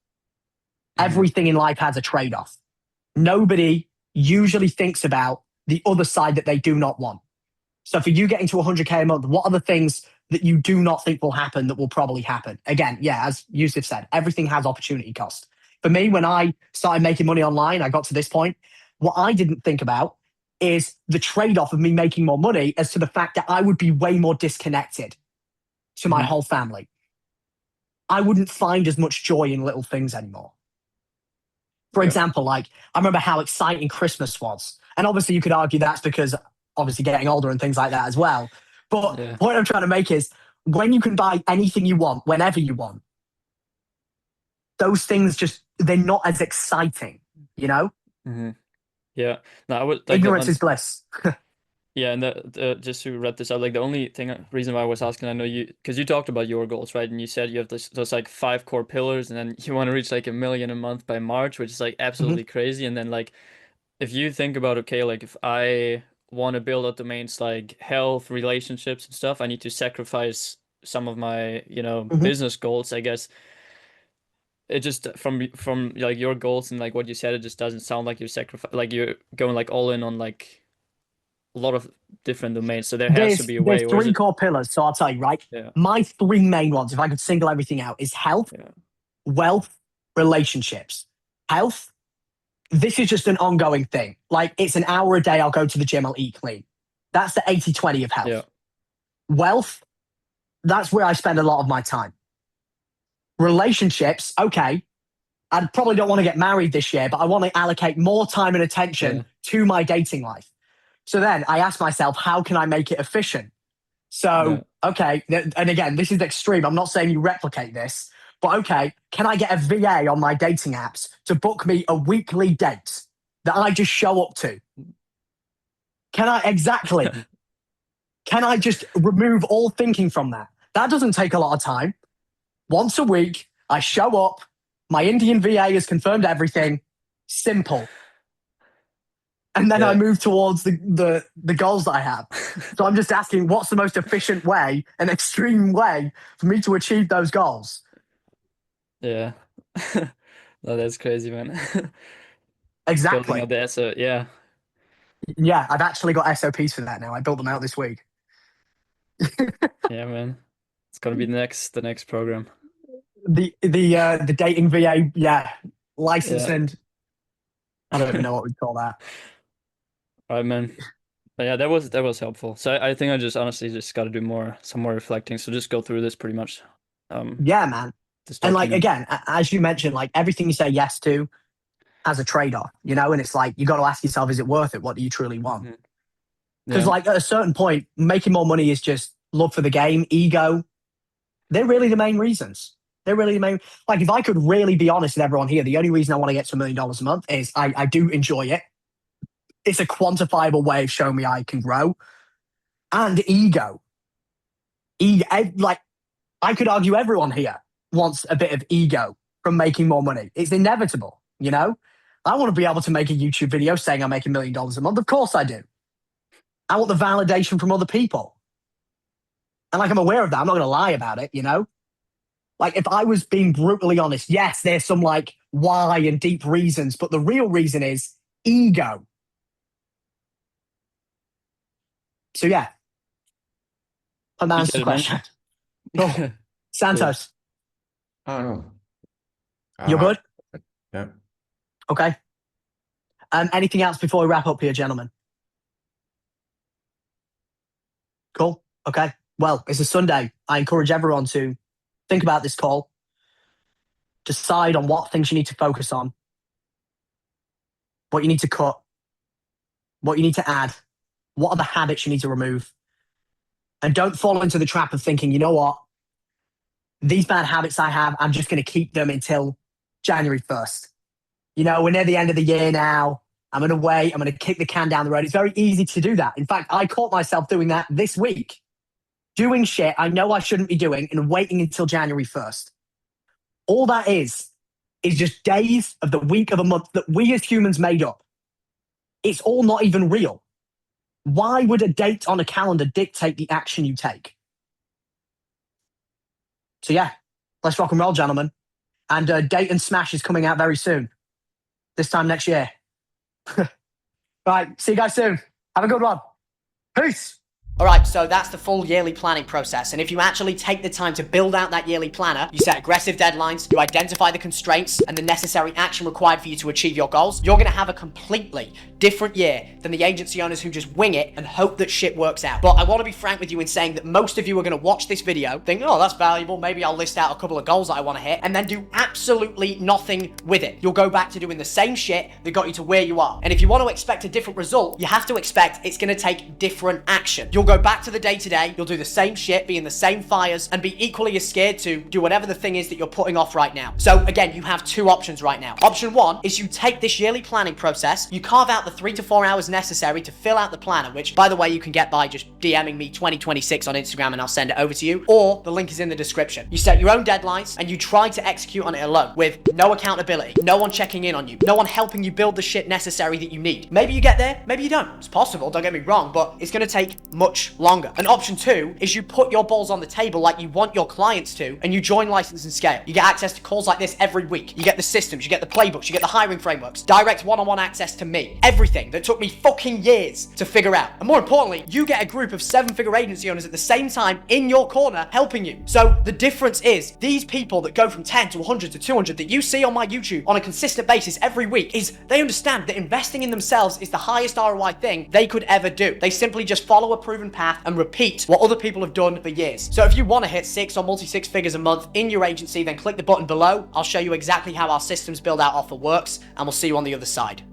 Everything in life has a trade-off. Nobody usually thinks about the other side that they do not want. So for you getting to 100K a month, what are the things that you do not think will happen that will probably happen? Again, yeah, as Yusuf said, everything has opportunity cost. For me, when I started making money online, I got to this point, what I didn't think about is the trade-off of me making more money as to the fact that I would be way more disconnected to my whole family. I wouldn't find as much joy in little things anymore. For example, like I remember how exciting Christmas was. And obviously you could argue that's because obviously getting older and things like that as well. But what I'm trying to make is when you can buy anything you want, whenever you want, those things just, they're not as exciting, you know? Yeah. No, I would like ignorance is bliss. Yeah, and just to wrap this up, like the only reason why I was asking, I know because you talked about your goals, right? And you said you have those like 5 core pillars, and then you want to reach like 1 million a month by March, which is like absolutely crazy. And then like, if you think about, okay, like if I want to build out domains like health, relationships and stuff, I need to sacrifice some of my, business goals, I guess. It just from like your goals and like what you said, it just doesn't sound like you're going like all in on like a lot of different domains. So there has to be a way. There's 3 core pillars. So I'll tell you, right? My 3 main ones, if I could single everything out, is health, wealth, relationships. Health, this is just an ongoing thing. Like it's an hour a day, I'll go to the gym, I'll eat clean. That's the 80-20 of health. Wealth, that's where I spend a lot of my time. Relationships, okay, I probably don't want to get married this year, but I want to allocate more time and attention to my dating life. So then I ask myself, how can I make it efficient? So, okay, and again, this is extreme. I'm not saying you replicate this, but okay, can I get a VA on my dating apps to book me a weekly date that I just show up to? Can I just remove all thinking from that? That doesn't take a lot of time. Once a week, I show up. My Indian VA has confirmed everything. Simple. And then I move towards the goals that I have. So I'm just asking, what's the most efficient way, an extreme way for me to achieve those goals? Yeah. No, that's crazy, man. Exactly. Building out the yeah. Yeah, I've actually got SOPs for that now. I built them out this week. Yeah, man. It's gonna be the next program. The dating VA, license and I don't even know what we'd call that. All right, man. But yeah, that was helpful. So I think I just honestly just got to do some more reflecting. So just go through this pretty much. Yeah, man. And like again, as you mentioned, like everything you say yes to, has a trade-off, you know, and it's like, you got to ask yourself, is it worth it? What do you truly want? Because Yeah. like at a certain point, making more money is just love for the game, ego. They're really the main reasons. They're really the main, like if I could really be honest with everyone here, the only reason I want to get to $1 million a month is I do enjoy it. It's a quantifiable way of showing me I can grow. And ego. Like I could argue everyone here wants a bit of ego from making more money. It's inevitable, you know? I want to be able to make a YouTube video saying I'm making $1 million a month. Of course I do. I want the validation from other people. And like I'm aware of that. I'm not going to lie about it, you know? Like if I was being brutally honest, yes, there's some like why and deep reasons, but the real reason is ego. So yeah. I'll answer the question. Cool. Santos. I don't know. You're good? Yeah. Okay. Anything else before we wrap up here, gentlemen? Cool. Okay. Well, it's a Sunday. I encourage everyone to think about this call. Decide on what things you need to focus on, what you need to cut, what you need to add, what are the habits you need to remove. And don't fall into the trap of thinking, you know what? These bad habits I have, I'm just going to keep them until January 1st. You know, we're near the end of the year now. I'm going to wait. I'm going to kick the can down the road. It's very easy to do that. In fact, I caught myself doing that this week. Doing shit I know I shouldn't be doing and waiting until January 1st. All that is just days of the week of a month that we as humans made up. It's all not even real. Why would a date on a calendar dictate the action you take? So yeah, let's rock and roll, gentlemen. And Date and Smash is coming out very soon. This time next year. Right, see you guys soon. Have a good one. Peace. All right, so that's the full yearly planning process. And if you actually take the time to build out that yearly planner, you set aggressive deadlines, you identify the constraints and the necessary action required for you to achieve your goals, you're gonna have a completely different year than the agency owners who just wing it and hope that shit works out. But I wanna be frank with you in saying that most of you are gonna watch this video, think, oh, that's valuable, maybe I'll list out a couple of goals that I wanna hit, and then do absolutely nothing with it. You'll go back to doing the same shit that got you to where you are. And if you want to expect a different result, you have to expect it's gonna take different action. You'll go back to the day-to-day, you'll do the same shit, be in the same fires, and be equally as scared to do whatever the thing is that you're putting off right now. So again, you have two options right now. Option one is you take this yearly planning process, you carve out the 3 to 4 hours necessary to fill out the planner, which by the way, you can get by just DMing me 2026 on Instagram and I'll send it over to you, or the link is in the description. You set your own deadlines and you try to execute on it alone with no accountability, no one checking in on you, no one helping you build the shit necessary that you need. Maybe you get there, maybe you don't. It's possible, don't get me wrong, but it's gonna take much longer. And option two is you put your balls on the table like you want your clients to, and you join License and Scale. You get access to calls like this every week. You get the systems, you get the playbooks, you get the hiring frameworks, direct one-on-one access to me. Everything that took me fucking years to figure out. And more importantly, you get a group of 7-figure agency owners at the same time in your corner helping you. So the difference is these people that go from 10 to 100 to 200 that you see on my YouTube on a consistent basis every week is they understand that investing in themselves is the highest ROI thing they could ever do. They simply just follow a proven path and repeat what other people have done for years. So if you want to hit 6 or multi-6 figures a month in your agency, then click the button below. I'll show you exactly how our systems build out offer works, and we'll see you on the other side.